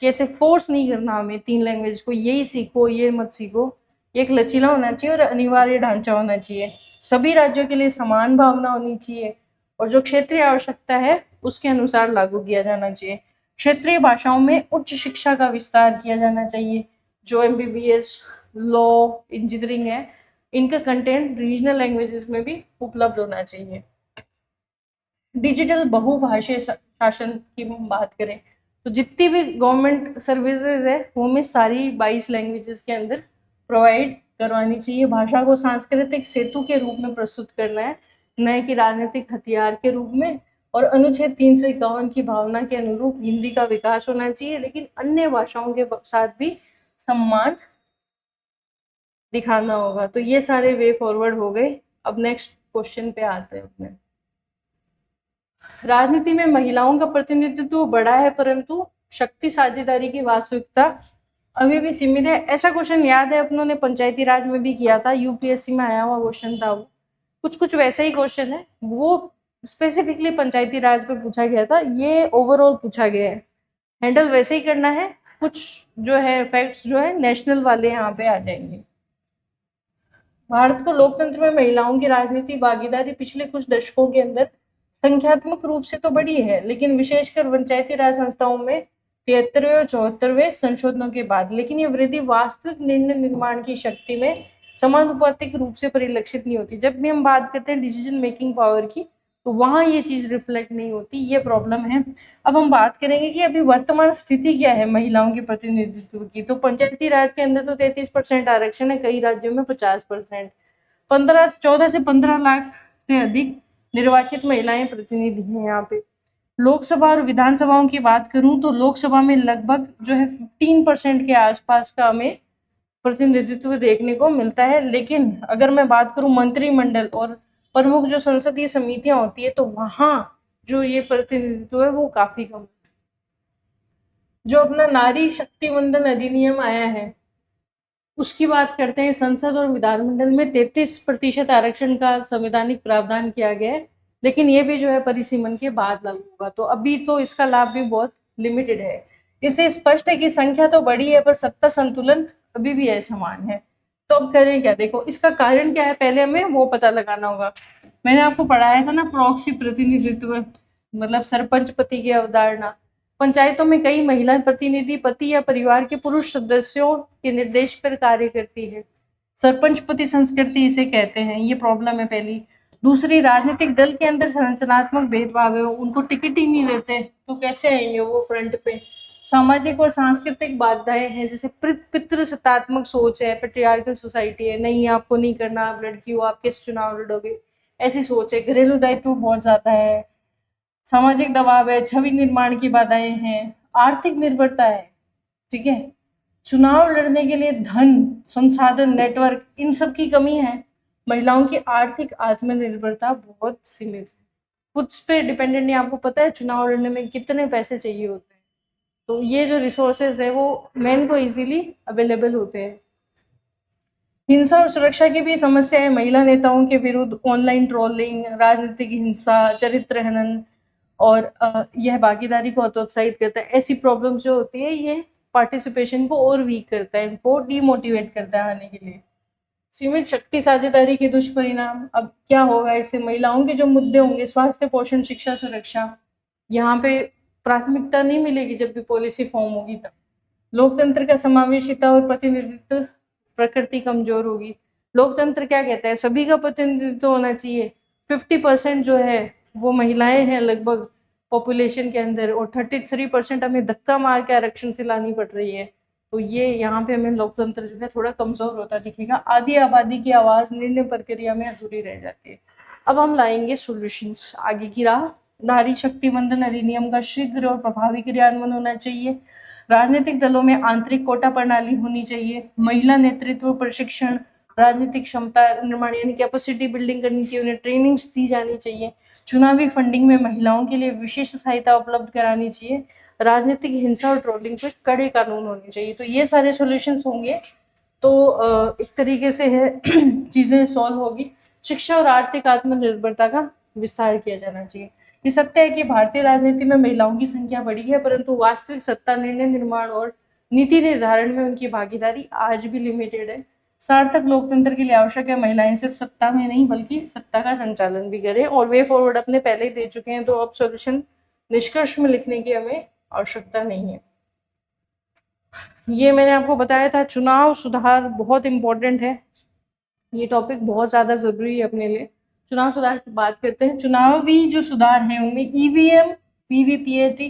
कि ऐसे फोर्स नहीं करना हमें 3 लैंग्वेज को, यही सीखो ये मत सीखो। एक लचीला होना चाहिए और अनिवार्य ढांचा होना चाहिए। सभी राज्यों के लिए समान भावना होनी चाहिए, और जो क्षेत्रीय आवश्यकता है उसके अनुसार लागू किया जाना चाहिए। क्षेत्रीय भाषाओं में उच्च शिक्षा का विस्तार किया जाना चाहिए। जो एमबीबीएस, लॉ, इंजीनियरिंग है, इनका कंटेंट रीजनल लैंग्वेजेस में भी उपलब्ध होना चाहिए। डिजिटल बहुभाषीय शासन की हम बात करें तो जितनी भी गवर्नमेंट सर्विसेज है वो हमें सारी 22 लैंग्वेजेस के अंदर प्रोवाइड करवानी चाहिए। भाषा को सांस्कृतिक सेतु के रूप में प्रस्तुत करना है, न कि राजनीतिक हथियार के रूप में। और अनुच्छेद 351 की भावना के अनुरूप हिंदी का विकास होना चाहिए, लेकिन अन्य भाषाओं के साथ भी सम्मान दिखाना होगा। तो ये सारे वे फॉरवर्ड हो गए। अब नेक्स्ट क्वेश्चन पे आते हैं अपने। राजनीति में महिलाओं का प्रतिनिधित्व बढ़ा है, परंतु शक्ति साझेदारी की वास्तविकता अभी भी सीमित है। ऐसा क्वेश्चन याद है अपनों ने पंचायती राज में भी किया था, यूपीएससी में आया हुआ क्वेश्चन था वो। कुछ कुछ वैसे ही क्वेश्चन है, वो स्पेसिफिकली पंचायती राज पे पूछा गया था, ये ओवरऑल पूछा गया है, हैंडल वैसे ही करना है। कुछ जो है फैक्ट्स जो है नेशनल वाले यहाँ पे आ जाएंगे। भारत को लोकतंत्र में महिलाओं की राजनीति भागीदारी पिछले कुछ दशकों के अंदर संख्यात्मक रूप से तो बढ़ी है, लेकिन विशेषकर पंचायती राज संस्थाओं में 73वें और 74वें संशोधनों के बाद, लेकिन ये वृद्धि वास्तविक निर्णय निर्माण की शक्ति में समानुपातिक रूप से परिलक्षित नहीं होती। जब भी हम बात करते हैं डिसीजन मेकिंग पावर की, तो वहां ये चीज रिफ्लेक्ट नहीं होती, ये प्रॉब्लम है। अब हम बात करेंगे कि अभी वर्तमान स्थिति क्या है महिलाओं के प्रतिनिधित्व की। तो पंचायती राज के अंदर तो 33% आरक्षण है, कई राज्यों में 50%। 14 से 15 लाख से अधिक निर्वाचित महिलाएं प्रतिनिधि हैं यहाँ पे। लोकसभा और विधानसभाओं की बात करूं तो लोकसभा में लगभग जो है 15% के आसपास का हमें प्रतिनिधित्व देखने को मिलता है, लेकिन अगर मैं बात करूं मंत्रिमंडल और प्रमुख जो संसदीय समितियां होती है, तो वहां जो ये प्रतिनिधित्व है वो काफी कम है। जो अपना नारी शक्ति वंदन अधिनियम आया है उसकी बात करते हैं। संसद और विधानमंडल में 33% आरक्षण का संवैधानिक प्रावधान किया गया है, लेकिन ये भी जो है परिसीमन के बाद लागू होगा, तो अभी तो इसका लाभ भी बहुत लिमिटेड है। इससे स्पष्ट है कि संख्या तो बढ़ी है पर सत्ता संतुलन अभी भी असमान है। तो अब करें क्या? देखो, इसका कारण क्या है पहले हमें वो पता लगाना होगा। मैंने आपको पढ़ाया था ना प्रॉक्सी प्रतिनिधित्व, मतलब सरपंच पति की अवधारणा। पंचायतों में कई महिला प्रतिनिधि पति या परिवार के पुरुष सदस्यों के निर्देश पर कार्य करती है। सरपंच पति संस्कृति इसे कहते हैं, ये प्रॉब्लम है पहली। दूसरी, राजनीतिक दल के अंदर संरचनात्मक भेदभाव है, उनको टिकट ही नहीं देते तो कैसे आएंगे वो फ्रंट पे। सामाजिक और सांस्कृतिक बाधाएं हैं, जैसे पितृसत्तात्मक सोच है, पेट्रियार्कल सोसाइटी है, नहीं आपको नहीं करना, आप लड़की हो, आप किस चुनाव लड़ोगे, ऐसी सोच है। घरेलू दायित्व बहुत ज्यादा है, सामाजिक दबाव है, छवि निर्माण की बाधाएं हैं, आर्थिक निर्भरता है, ठीक है, चुनाव लड़ने के लिए धन, संसाधन, नेटवर्क, इन सब की कमी है। महिलाओं की आर्थिक आत्मनिर्भरता बहुत सीमित है, खुद पे डिपेंडेंट नहीं। आपको पता है चुनाव लड़ने में कितने पैसे चाहिए होते हैं, तो ये जो रिसोर्सेज है वो मेन को इजीली अवेलेबल होते हैं। हिंसा और सुरक्षा की भी समस्या है। महिला नेताओं के विरुद्ध ऑनलाइन ट्रोलिंग, राजनीतिक हिंसा, चरित्र हनन और यह भागीदारी को हतोत्साहित करता है। ऐसी प्रॉब्लम जो होती है ये पार्टिसिपेशन को और वीक करता है, इनको डीमोटिवेट करता है आने के लिए। सीमित शक्ति साझेदारी के दुष्परिणाम, अब क्या होगा इससे? महिलाओं के जो मुद्दे होंगे, स्वास्थ्य, पोषण, शिक्षा, सुरक्षा, यहाँ पे प्राथमिकता नहीं मिलेगी जब भी पॉलिसी फॉर्म होगी तब। लोकतंत्र का समावेशिता और प्रतिनिधित्व प्रकृति कमजोर होगी। लोकतंत्र क्या कहता है? सभी का प्रतिनिधित्व होना चाहिए। 50% जो है वो महिलाएं हैं लगभग पॉपुलेशन के अंदर, और 33% हमें धक्का मार के आरक्षण से लानी पड़ रही है, तो ये यहाँ पे हमें लोकतंत्र जो है थोड़ा कमजोर होता दिखेगा। आधी आबादी की आवाज निर्णय प्रक्रिया में अधूरी रह जाती है। अब हम लाएंगे सॉल्यूशंस, आगे की राह। नारी शक्ति वंदन अधिनियम का शीघ्र और प्रभावी क्रियान्वयन होना चाहिए। राजनीतिक दलों में आंतरिक कोटा प्रणाली होनी चाहिए। महिला नेतृत्व प्रशिक्षण, राजनीतिक क्षमता निर्माण यानी कैपेसिटी बिल्डिंग करनी चाहिए, उन्हें ट्रेनिंग्स दी जानी चाहिए। चुनावी फंडिंग में महिलाओं के लिए विशेष सहायता उपलब्ध करानी चाहिए। राजनीतिक हिंसा और ट्रोलिंग पे कड़े कानून होने चाहिए। तो ये सारे सॉल्यूशंस होंगे तो एक तरीके से है चीजें सॉल्व होगी। शिक्षा और आर्थिक आत्मनिर्भरता का विस्तार किया जाना चाहिए। ये सत्य है कि भारतीय राजनीति में महिलाओं की संख्या बढ़ी है, परंतु वास्तविक सत्ता, निर्णय निर्माण और नीति निर्धारण में उनकी भागीदारी आज भी लिमिटेड है। सार्थक लोकतंत्र के लिए आवश्यक है महिलाएं सिर्फ सत्ता में नहीं बल्कि सत्ता का संचालन भी करें, और वे फॉरवर्ड अपने पहले ही दे चुके हैं, तो अब सॉल्यूशन निष्कर्ष में लिखने की हमें आवश्यकता नहीं है। ये मैंने आपको बताया था, चुनाव सुधार बहुत इंपॉर्टेंट है, ये टॉपिक बहुत ज्यादा जरूरी है अपने लिए। चुनाव सुधार की बात करते हैं। चुनावी जो सुधार हैं उनमें ईवीएम, वीवीपीएटी,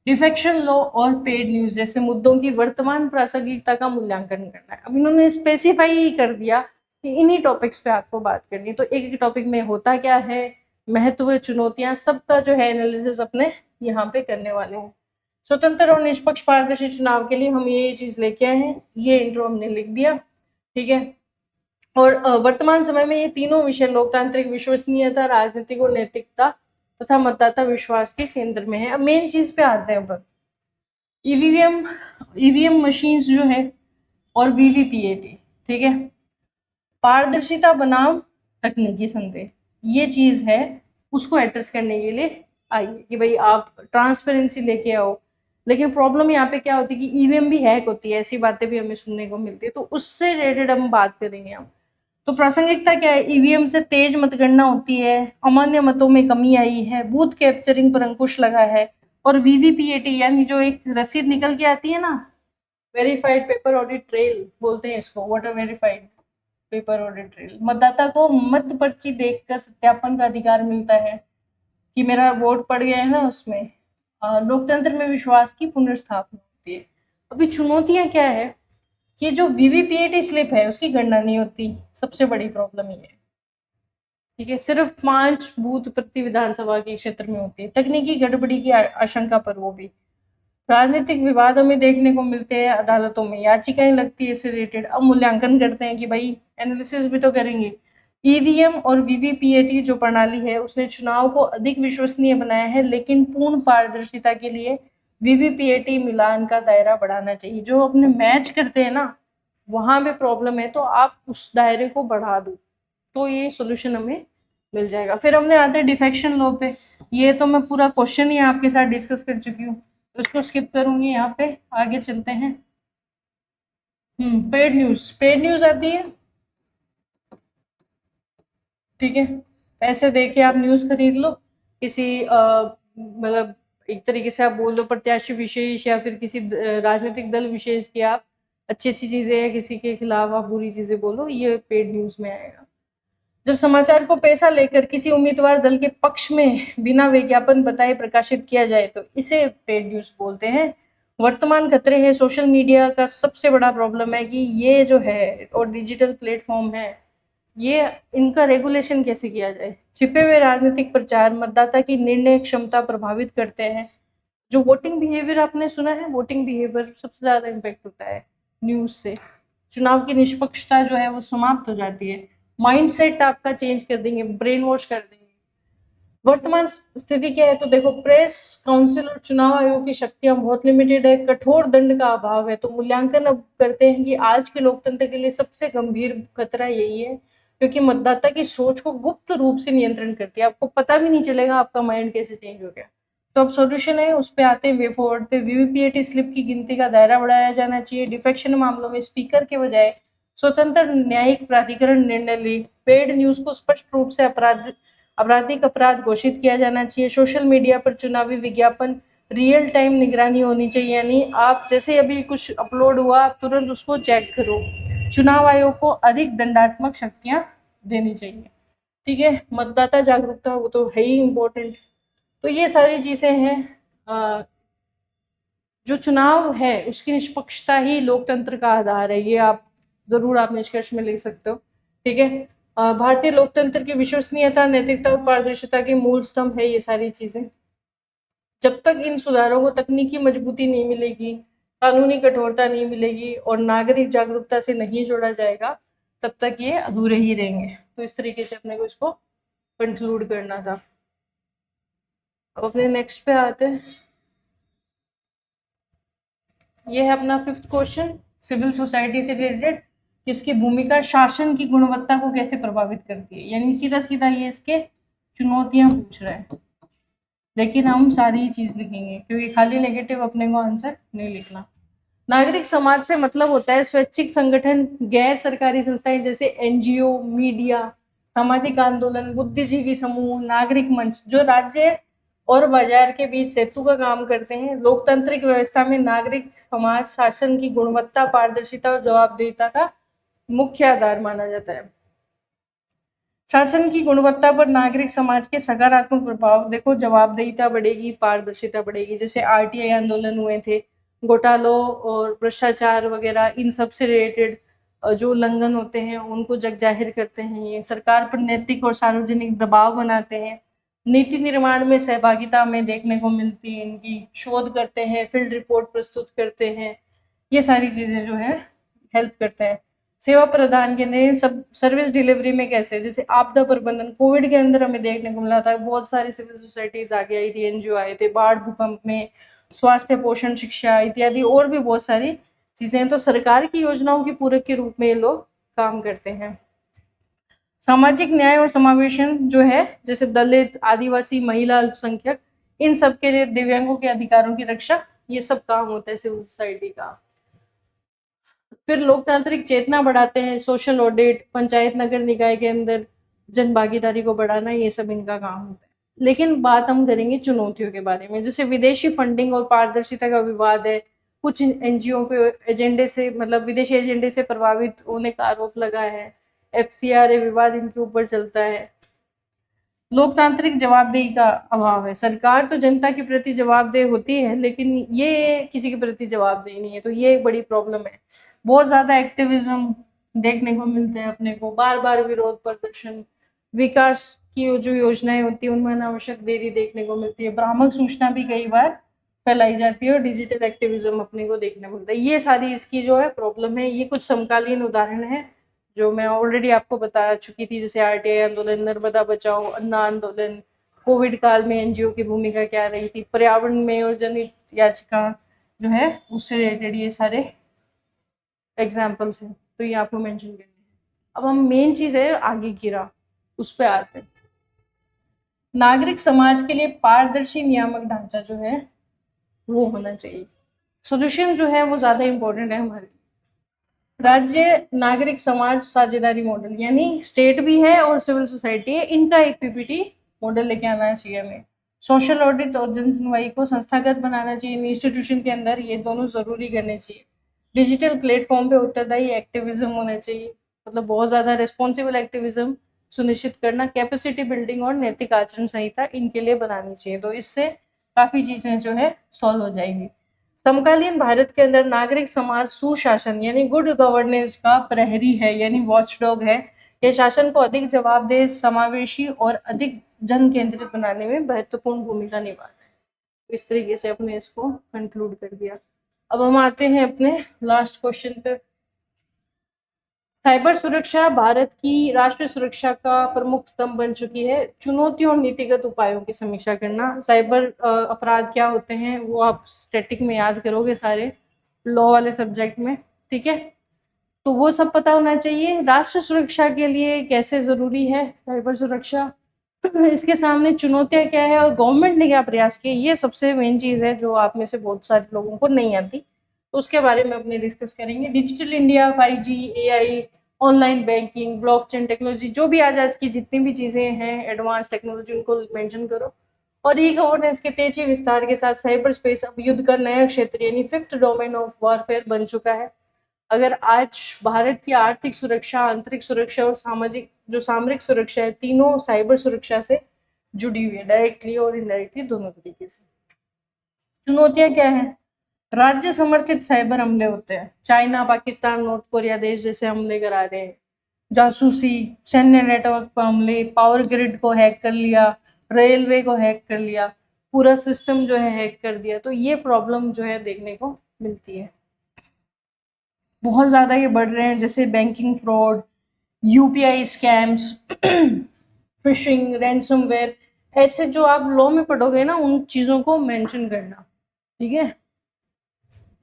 डिफेक्शन लॉ और पेड न्यूज जैसे मुद्दों की वर्तमान प्रासंगिकता का मूल्यांकन करना है। अब इन्होंने स्पेसिफाई ही कर दिया कि इन्हीं टॉपिक्स पे आपको बात करनी है, तो एक एक टॉपिक में होता क्या है, महत्व, चुनौतियां, सबका जो है एनालिसिस अपने यहाँ पे करने वाले हैं। स्वतंत्र और निष्पक्ष पारदर्शी चुनाव के लिए हम ये चीज लेके आए हैं, ये इंट्रो हमने लिख दिया, ठीक है। और वर्तमान समय में ये तीनों विषय लोकतांत्रिक विश्वसनीयता, राजनीतिक और नैतिकता तथा मतदाता विश्वास के केंद्र में है। अब मेन चीज पे आते हैं ऊपर, ईवीएम मशीन्स जो है और वीवीपीएटी, ठीक है। पारदर्शिता बनाम तकनीकी संदेह, ये चीज़ है, उसको एड्रेस करने के लिए आई है कि भाई आप ट्रांसपेरेंसी लेके आओ। लेकिन प्रॉब्लम यहाँ पे क्या होती है कि ईवीएम भी हैक होती है, ऐसी बातें भी हमें सुनने को मिलती है, तो उससे रिलेटेड हम बात करेंगे हम। तो प्रासंगिकता क्या है, ईवीएम से तेज मतगणना होती है, अमान्य मतों में कमी आई है, बूथ कैप्चरिंग पर अंकुश लगा है, और वीवीपीएटी यानी जो एक रसीद निकल के आती है ना, वेरीफाइड पेपर ऑडिट ट्रेल बोलते हैं इसको, voter verified paper audit trail, मतदाता को मत पर्ची देखकर सत्यापन का अधिकार मिलता है कि मेरा वोट पड़ गया है ना उसमें। लोकतंत्र में विश्वास की पुनर्स्थापना होती है। अभी चुनौतियां क्या है कि जो वीवीपीएटी स्लिप है उसकी गणना नहीं होती, सबसे बड़ी प्रॉब्लम ये है। ठीक है, सिर्फ 5 बूथ प्रति विधानसभा के क्षेत्र में होती है। तकनीकी गड़बड़ी की आशंका पर वो भी। राजनीतिक विवाद हमें देखने को मिलते हैं, अदालतों में याचिकाएं लगती है इससे रिलेटेड। अब मूल्यांकन करते हैं कि भाई एनालिसिस भी तो करेंगे। ईवीएम और वीवीपीएटी जो प्रणाली है उसने चुनाव को अधिक विश्वसनीय बनाया है, लेकिन पूर्ण पारदर्शिता के लिए वीवीपीएटी मिलान का दायरा बढ़ाना चाहिए। जो अपने मैच करते हैं ना, वहां पे प्रॉब्लम है, तो आप उस दायरे को बढ़ा दो, तो ये सोल्यूशन हमें मिल जाएगा। फिर हमने आते हैं डिफेक्शन लॉ पे। ये तो मैं पूरा क्वेश्चन ही आपके साथ डिस्कस कर चुकी हूँ, तो इसको स्किप करूंगी। यहाँ पे आगे चलते हैं। पेड न्यूज आती है, ठीक है, पैसे दे के आप न्यूज खरीद लो, किसी मतलब एक तरीके से आप बोल दो प्रत्याशी विशेष या फिर किसी राजनीतिक दल विशेष की आप अच्छी अच्छी चीजें या किसी के खिलाफ आप बुरी चीजें बोलो, ये पेड न्यूज में आएगा। जब समाचार को पैसा लेकर किसी उम्मीदवार दल के पक्ष में बिना विज्ञापन बताए प्रकाशित किया जाए तो इसे पेड न्यूज बोलते हैं। वर्तमान खतरे हैं सोशल मीडिया का, सबसे बड़ा प्रॉब्लम है कि ये जो है और डिजिटल प्लेटफॉर्म है, ये इनका रेगुलेशन कैसे किया जाए। छिपे हुए राजनीतिक प्रचार मतदाता की निर्णय क्षमता प्रभावित करते हैं। जो वोटिंग बिहेवियर आपने सुना है, वोटिंग बिहेवियर सबसे ज्यादा इम्पेक्ट होता है न्यूज से। चुनाव की निष्पक्षता जो है वो समाप्त हो जाती है। माइंडसेट आपका चेंज कर देंगे, ब्रेन वॉश कर देंगे। वर्तमान स्थिति क्या है, तो देखो प्रेस काउंसिल और चुनाव आयोग की शक्तियां बहुत लिमिटेड है, कठोर दंड का अभाव है। तो मूल्यांकन अब करते हैं कि आज के लोकतंत्र के लिए सबसे गंभीर खतरा यही है, क्योंकि मतदाता की सोच को गुप्त रूप से नियंत्रण करती है, आपको पता भी नहीं चलेगा आपका माइंड कैसे चेंज हो गया। तो अब सॉल्यूशन है, उस पर आते हैं वे फॉरवर्ड पे। वीवीपीएटी स्लिप की गिनती का दायरा बढ़ाया जाना चाहिए। डिफेक्शन मामलों में स्पीकर के बजाय स्वतंत्र न्यायिक प्राधिकरण निर्णय ले। पेड न्यूज को स्पष्ट रूप से आपराधिक अपराध घोषित किया जाना चाहिए। सोशल मीडिया पर चुनावी विज्ञापन रियल टाइम निगरानी होनी चाहिए, यानी आप जैसे अभी कुछ अपलोड हुआ आप तुरंत उसको चेक करो। चुनाव आयोग को अधिक दंडात्मक शक्तियां देनी चाहिए। ठीक है, मतदाता जागरूकता वो तो है ही इम्पोर्टेंट। तो ये सारी चीजें हैं। जो चुनाव है उसकी निष्पक्षता ही लोकतंत्र का आधार है, ये आप जरूर आप निष्कर्ष में लिख सकते हो। ठीक है, भारतीय लोकतंत्र की विश्वसनीयता, नैतिकता और पारदर्शिता के मूल स्तंभ है ये सारी चीजें। जब तक इन सुधारों को तकनीकी मजबूती नहीं मिलेगी, कानूनी कठोरता नहीं मिलेगी और नागरिक जागरूकता से नहीं जोड़ा जाएगा, तब तक ये अधूरे ही रहेंगे। तो इस तरीके से अपने को इसको कंक्लूड करना था। अब अपने नेक्स्ट पे आते हैं। ये है अपना 5th क्वेश्चन, सिविल सोसाइटी से रिलेटेड। इसकी भूमिका शासन की गुणवत्ता को कैसे प्रभावित करती है, यानी सीधा सीधा ये इसके चुनौतियां पूछ रहा है। लेकिन हम सारी चीज लिखेंगे क्योंकि खाली नेगेटिव अपने को आंसर नहीं लिखना। नागरिक समाज से मतलब होता है स्वैच्छिक संगठन, गैर सरकारी संस्थाएं जैसे एनजीओ, मीडिया, सामाजिक आंदोलन, बुद्धिजीवी समूह, नागरिक मंच, जो राज्य और बाजार के बीच सेतु का काम करते हैं। लोकतांत्रिक व्यवस्था में नागरिक समाज शासन की गुणवत्ता, पारदर्शिता और जवाबदेहिता का मुख्य आधार माना जाता है। शासन की गुणवत्ता पर नागरिक समाज के सकारात्मक प्रभाव, देखो जवाबदेहिता बढ़ेगी, पारदर्शिता बढ़ेगी। जैसे आरटीआई आंदोलन हुए थे, घोटालों और भ्रष्टाचार वगैरह, इन सब से रिलेटेड जो उल्लंघन होते हैं उनको जग जाहिर करते हैं। ये सरकार पर नैतिक और सार्वजनिक दबाव बनाते हैं। नीति निर्माण में सहभागिता हमें देखने को मिलती है इनकी। शोध करते हैं, फील्ड रिपोर्ट प्रस्तुत करते हैं, ये सारी चीजें जो है हेल्प करते हैं। सेवा प्रदान के लिए सब सर्विस डिलीवरी में कैसे, जैसे आपदा प्रबंधन, कोविड के अंदर हमें देखने को मिला था बहुत सारी सिविल सोसाइटीज आगे आई थी, एनजीओ आए थे। बाढ़ भूकंप में स्वास्थ्य, पोषण, शिक्षा इत्यादि और भी बहुत सारी चीजें हैं। तो सरकार की योजनाओं की पूरक के रूप में ये लोग काम करते हैं। सामाजिक न्याय और समावेशन जो है, जैसे दलित, आदिवासी, महिला, अल्पसंख्यक, इन सब के लिए दिव्यांगों के अधिकारों की रक्षा, ये सब काम होता है सिविल सोसाइटी का। फिर लोकतांत्रिक चेतना बढ़ाते हैं, सोशल ऑडिट, पंचायत नगर निकाय के अंदर जन भागीदारी को बढ़ाना, ये सब इनका काम होता है। लेकिन बात हम करेंगे चुनौतियों के बारे में, जैसे विदेशी फंडिंग और पारदर्शिता का विवाद है। कुछ एनजीओ पे एजेंडे से, मतलब विदेशी एजेंडे से प्रभावित होने का आरोप लगा है। एफसीआर विवाद इनके ऊपर चलता है। लोकतांत्रिक जवाबदेही का अभाव है। सरकार तो जनता के प्रति जवाबदेह होती है, लेकिन ये किसी के प्रति जवाबदेही नहीं है, तो ये एक बड़ी प्रॉब्लम है। बहुत ज्यादा एक्टिविज्म देखने को मिलते हैं अपने को, बार बार विरोध प्रदर्शन, विकास की जो योजनाएं होती है उनमें अनावश्यक देरी देखने को मिलती है, भ्रामक सूचना भी कई बार फैलाई जाती है, और डिजिटल एक्टिविज्म अपने को देखने को मिलता है। ये सारी इसकी जो है प्रॉब्लम है। ये कुछ समकालीन उदाहरण है जो मैं ऑलरेडी आपको बता चुकी थी, जैसे आरटीआई आंदोलन, नर्मदा बचाओ, अन्ना आंदोलन, कोविड काल में एनजीओ की भूमिका क्या रही थी, पर्यावरण में और जनहित याचिका जो है उससे रिलेटेड, ये सारे एग्जाम्पल्स हैं, तो ये आपको मेंशन करने हैं। अब हम मेन चीज है आगे की राह, उस पर आते हैं। नागरिक समाज के लिए पारदर्शी नियामक ढांचा जो है वो होना चाहिए। सोल्यूशन जो है वो ज्यादा इंपॉर्टेंट है हमारे लिए। राज्य नागरिक समाज साझेदारी मॉडल, यानी स्टेट भी है और सिविल सोसाइटी है, इनका एक पीपीटी मॉडल लेके आना चाहिए हमें। सोशल ऑडिट और जन सुनवाई को संस्थागत बनाना चाहिए इंस्टीट्यूशन के अंदर, ये दोनों जरूरी करने चाहिए। डिजिटल प्लेटफॉर्म पे उत्तरदायी एक्टिविज्म होना चाहिए, मतलब बहुत ज्यादा रिस्पॉन्सिबल एक्टिविज्म सुनिश्चित करना। कैपेसिटी बिल्डिंग और नैतिक आचरण संहिता इनके लिए बनानी चाहिए, तो इससे काफी चीजें जो है सॉल्व हो जाएंगी। समकालीन भारत के अंदर नागरिक समाज सुशासन यानी गुड गवर्नेंस का प्रहरी है, यानी वॉचडॉग है। ये शासन को अधिक जवाबदेह, समावेशी और अधिक जन केंद्रित बनाने में महत्वपूर्ण भूमिका निभाता है। इस तरीके से अपने इसको कंक्लूड कर दिया। अब हम आते हैं अपने लास्ट क्वेश्चन पे। साइबर सुरक्षा भारत की राष्ट्रीय सुरक्षा का प्रमुख स्तंभ बन चुकी है। चुनौतियों और नीतिगत उपायों की समीक्षा करना। साइबर अपराध क्या होते हैं वो आप स्टैटिक में याद करोगे सारे, लॉ वाले सब्जेक्ट में, ठीक है, तो वो सब पता होना चाहिए। राष्ट्र सुरक्षा के लिए कैसे जरूरी है साइबर सुरक्षा, इसके सामने चुनौतियां क्या है और गवर्नमेंट ने क्या प्रयास किए, ये सबसे मेन चीज है जो आप में से बहुत सारे लोगों को नहीं आती, तो उसके बारे में अपने डिस्कस करेंगे। Digital India, 5G, AI, online banking, blockchain technology, जो भी आज की जितनी भी चीजें हैं एडवांस टेक्नोलॉजी, उनको मेंशन करो। और ई गवर्नेंस के तेजी विस्तार के साथ साइबर स्पेस अब युद्ध का नया क्षेत्र यानी फिफ्थ डोमेन ऑफ वॉरफेयर बन चुका है। अगर आज भारत की आर्थिक सुरक्षा, आंतरिक सुरक्षा और सामाजिक जो सामरिक सुरक्षा है, तीनों साइबर सुरक्षा से जुड़ी हुई है, डायरेक्टली और इनडायरेक्टली दोनों तरीके से। चुनौतियां क्या है? राज्य समर्थित साइबर हमले होते हैं, चाइना, पाकिस्तान, नॉर्थ कोरिया देश जैसे हमले करा रहे हैं। जासूसी, सैन्य नेटवर्क पर हमले, पावर ग्रिड को हैक कर लिया, रेलवे को हैक कर लिया, पूरा सिस्टम जो है हैक कर दिया, तो ये प्रॉब्लम जो है देखने को मिलती है। बहुत ज्यादा ये बढ़ रहे हैं, जैसे banking fraud, UPI scams, fishing, ransomware, ऐसे जो आप लॉ में पढ़ोगे ना उन चीजों को मेंशन करना, ठीक है,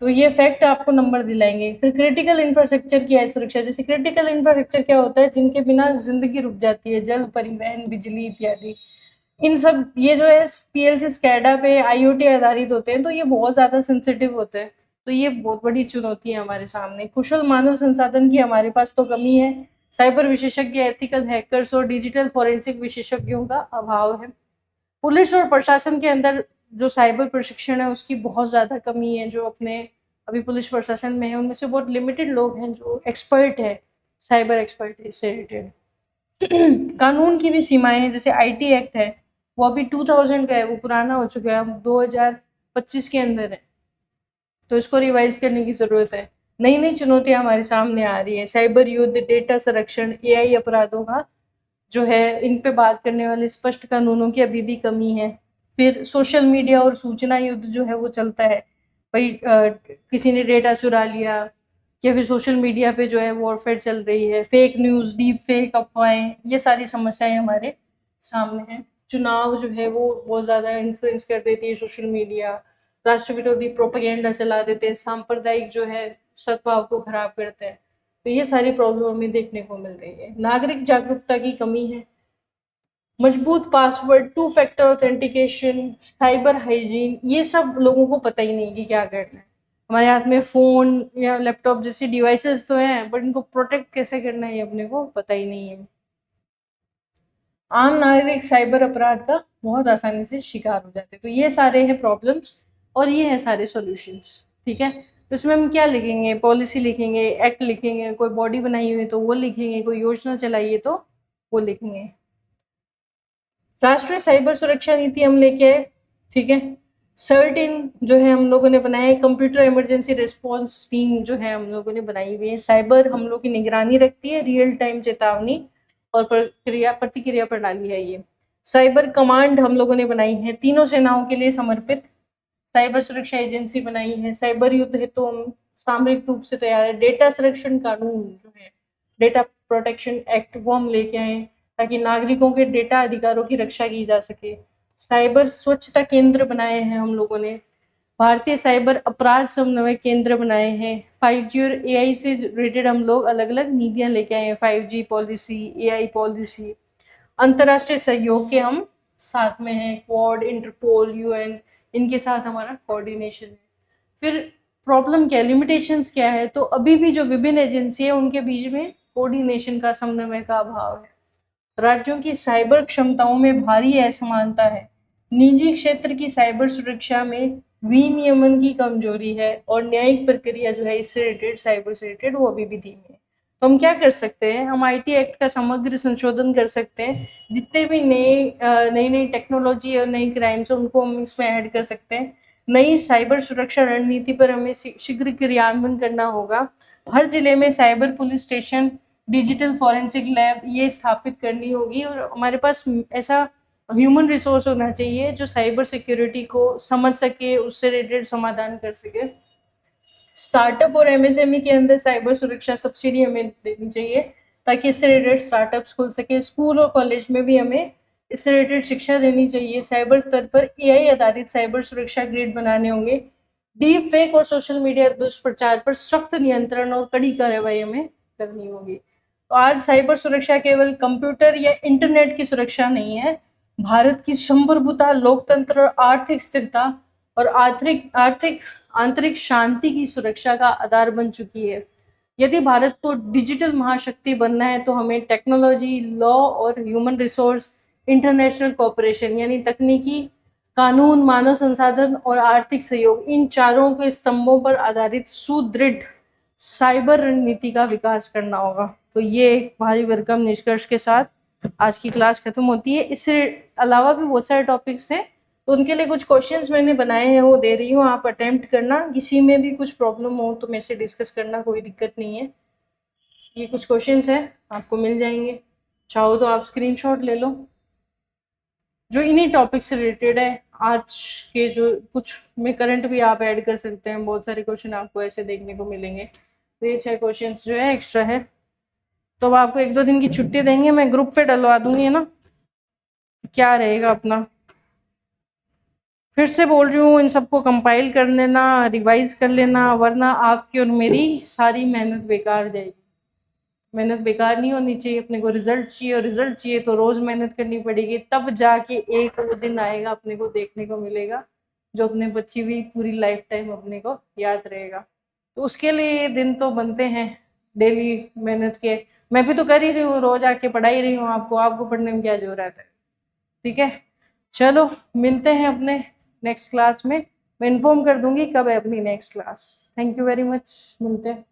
तो ये फैक्ट आपको नंबर दिलाएंगे। फिर क्रिटिकल इंफ्रास्ट्रक्चर की है सुरक्षा, जैसे क्रिटिकल इंफ्रास्ट्रक्चर क्या होता है, जिनके बिना जिंदगी रुक जाती है, जल परिवहन, बिजली इत्यादि, इन सब, ये जो है पीएलसी स्कैडा पे आईओटी आधारित होते हैं, तो ये बहुत ज्यादा सेंसिटिव होते हैं, तो ये बहुत बड़ी चुनौती है हमारे सामने। कुशल मानव संसाधन की हमारे पास तो कमी है, साइबर विशेषज्ञ, एथिकल हैकर्स और डिजिटल फॉरेंसिक विशेषज्ञों का अभाव है। पुलिस और प्रशासन के अंदर जो साइबर प्रशिक्षण है उसकी बहुत ज्यादा कमी है। जो अपने अभी पुलिस प्रशासन में है उनमें से बहुत लिमिटेड लोग हैं जो एक्सपर्ट है, साइबर एक्सपर्ट है इससे रिलेटेड। कानून की भी सीमाएं हैं, जैसे आईटी एक्ट है वो अभी 2000 का है, वो पुराना हो चुका है, हम 2025 के अंदर है, तो इसको रिवाइज करने की जरूरत है। नई नई चुनौतियां हमारे सामने आ रही है, साइबर युद्ध, डेटा संरक्षण, एआई अपराधों का जो है इन पे बात करने वाले स्पष्ट कानूनों की अभी भी कमी है। फिर सोशल मीडिया और सूचना युद्ध जो है वो चलता है, भाई किसी ने डेटा चुरा लिया, या फिर सोशल मीडिया पे जो है वॉरफेयर चल रही है, फेक न्यूज, डीप फेक, अफवाहें, ये सारी समस्याएं हमारे सामने हैं। चुनाव जो है वो बहुत ज्यादा इन्फ्लुएंस कर देती है सोशल मीडिया, राष्ट्र विरोधी प्रोपेगेंडा चला देते हैं, सांप्रदायिक जो है सद्भाव को खराब करते हैं। तो ये सारी प्रॉब्लम हमें देखने को मिल रही है। नागरिक जागरूकता की कमी है, मजबूत password, two factor authentication, cyber hygiene, ये सब लोगों को पता ही नहीं कि क्या करना है। हमारे हाथ में फ़ोन या लैपटॉप जैसी डिवाइसेस तो हैं, बट इनको प्रोटेक्ट कैसे करना है ये अपने को पता ही नहीं है। आम नागरिक साइबर अपराध का बहुत आसानी से शिकार हो जाते हैं। तो ये सारे हैं प्रॉब्लम्स और ये हैं सारे सॉल्यूशंस। ठीक है, तो इसमें हम क्या लिखेंगे? पॉलिसी लिखेंगे, एक्ट लिखेंगे, कोई बॉडी बनाई हुई तो वो लिखेंगे, कोई योजना चलाई है तो वो लिखेंगे। राष्ट्रीय साइबर सुरक्षा नीति हम लेके आए। ठीक है, सर्टिन जो है हम लोगों ने बनाया है, कंप्यूटर इमरजेंसी रिस्पांस टीम जो है हम लोगों ने बनाई हुई है। साइबर हम लोग की निगरानी रखती है, रियल टाइम चेतावनी और प्रतिक्रिया प्रणाली है ये। साइबर कमांड हम लोगों ने बनाई है, तीनों सेनाओं के लिए समर्पित साइबर सुरक्षा एजेंसी बनाई है। साइबर युद्ध हेतु हम सामरिक रूप से तैयार है। डेटा संरक्षण कानून जो है, डेटा प्रोटेक्शन एक्ट, वो हम लेके आए ताकि नागरिकों के डेटा अधिकारों की रक्षा की जा सके। साइबर स्वच्छता केंद्र बनाए हैं हम लोगों ने। भारतीय साइबर अपराध समन्वय केंद्र बनाए हैं। 5G और AI से रिलेटेड हम लोग अलग अलग नीतियां लेके आए हैं, 5G पॉलिसी, AI पॉलिसी। अंतर्राष्ट्रीय सहयोग के हम साथ में हैं, क्वाड, इंटरपोल, UN, इनके साथ हमारा कोऑर्डिनेशन है। फिर प्रॉब्लम क्या है, लिमिटेशंस क्या है? तो अभी भी जो विभिन्न एजेंसी है उनके बीच में कोऑर्डिनेशन का, समन्वय का अभाव है। राज्यों की साइबर क्षमताओं में भारी असमानता है। निजी क्षेत्र की साइबर सुरक्षा में विनियमन की कमजोरी है और न्यायिक प्रक्रिया जो है इससे रिलेटेड, साइबर से रिलेटेड, वो अभी भी धीमी है। तो हम क्या कर सकते हैं? हम IT एक्ट का समग्र संशोधन कर सकते हैं। जितने भी नई नई टेक्नोलॉजी और नई क्राइम्स है उनको हम इसमें ऐड कर सकते हैं। नई साइबर सुरक्षा रणनीति पर हमें शीघ्र क्रियान्वयन करना होगा। हर जिले में cyber police station, digital forensic lab ये स्थापित करनी होगी और हमारे पास ऐसा ह्यूमन रिसोर्स होना चाहिए जो साइबर सिक्योरिटी को समझ सके, उससे रिलेटेड समाधान कर सके। स्टार्टअप और MSME के अंदर साइबर सुरक्षा सब्सिडी हमें देनी चाहिए ताकि इससे रिलेटेड स्टार्टअप्स खुल सके। स्कूल और कॉलेज में भी हमें इससे रिलेटेड शिक्षा देनी चाहिए। साइबर स्तर पर AI आधारित साइबर सुरक्षा ग्रिड बनाने होंगे। डीप फेक और सोशल मीडिया दुष्प्रचार पर सख्त नियंत्रण और कड़ी कार्रवाई हमें करनी होगी। तो आज साइबर सुरक्षा केवल कंप्यूटर या इंटरनेट की सुरक्षा नहीं है, भारत की संप्रभुता, लोकतंत्र और आर्थिक स्थिरता और आर्थिक आंतरिक शांति की सुरक्षा का आधार बन चुकी है। यदि भारत को डिजिटल महाशक्ति बनना है तो हमें टेक्नोलॉजी, लॉ और ह्यूमन रिसोर्स, इंटरनेशनल कोऑपरेशन यानी तकनीकी, कानून, मानव संसाधन और आर्थिक सहयोग, इन चारों के स्तंभों पर आधारित सुदृढ़ साइबर रणनीति का विकास करना होगा। तो ये एक भारी भरकम निष्कर्ष के साथ आज की क्लास खत्म होती है। इससे अलावा भी बहुत सारे टॉपिक्स थे, तो उनके लिए कुछ क्वेश्चंस मैंने बनाए हैं वो दे रही हूँ, आप अटेम्प्ट करना। किसी में भी कुछ प्रॉब्लम हो तो मेरे से डिस्कस करना, कोई दिक्कत नहीं है। ये कुछ क्वेश्चंस हैं, आपको मिल जाएंगे, चाहो तो आप स्क्रीनशॉट ले लो। जो इन्हीं टॉपिक से रिलेटेड है, आज के जो कुछ में करंट भी आप ऐड कर सकते हैं, बहुत सारे क्वेश्चन आपको ऐसे देखने को मिलेंगे। तो ये 6 क्वेश्चन जो है एक्स्ट्रा है, तो अब आपको 1-2 दिन की छुट्टी देंगे, मैं ग्रुप पे डलवा दूंगी, है ना? क्या रहेगा अपना, फिर से बोल रही हूँ, इन सबको कंपाइल कर लेना, रिवाइज कर लेना, वरना आपकी और मेरी सारी मेहनत बेकार जाएगी। मेहनत बेकार नहीं होनी चाहिए, अपने को रिजल्ट चाहिए, और रिजल्ट चाहिए तो रोज मेहनत करनी पड़ेगी, तब जाके एक वो दिन आएगा अपने को देखने को मिलेगा जो अपने बच्ची हुई पूरी लाइफ टाइम अपने को याद रहेगा। तो उसके लिए ये दिन तो बनते हैं डेली मेहनत के। मैं भी तो कर ही रही हूँ, रोज आके पढ़ा ही रही हूँ आपको पढ़ने में क्या जोर आता है। ठीक है, चलो मिलते हैं अपने नेक्स्ट क्लास में। मैं इन्फॉर्म कर दूंगी कब है अपनी next class. Thank you very much, मिलते हैं।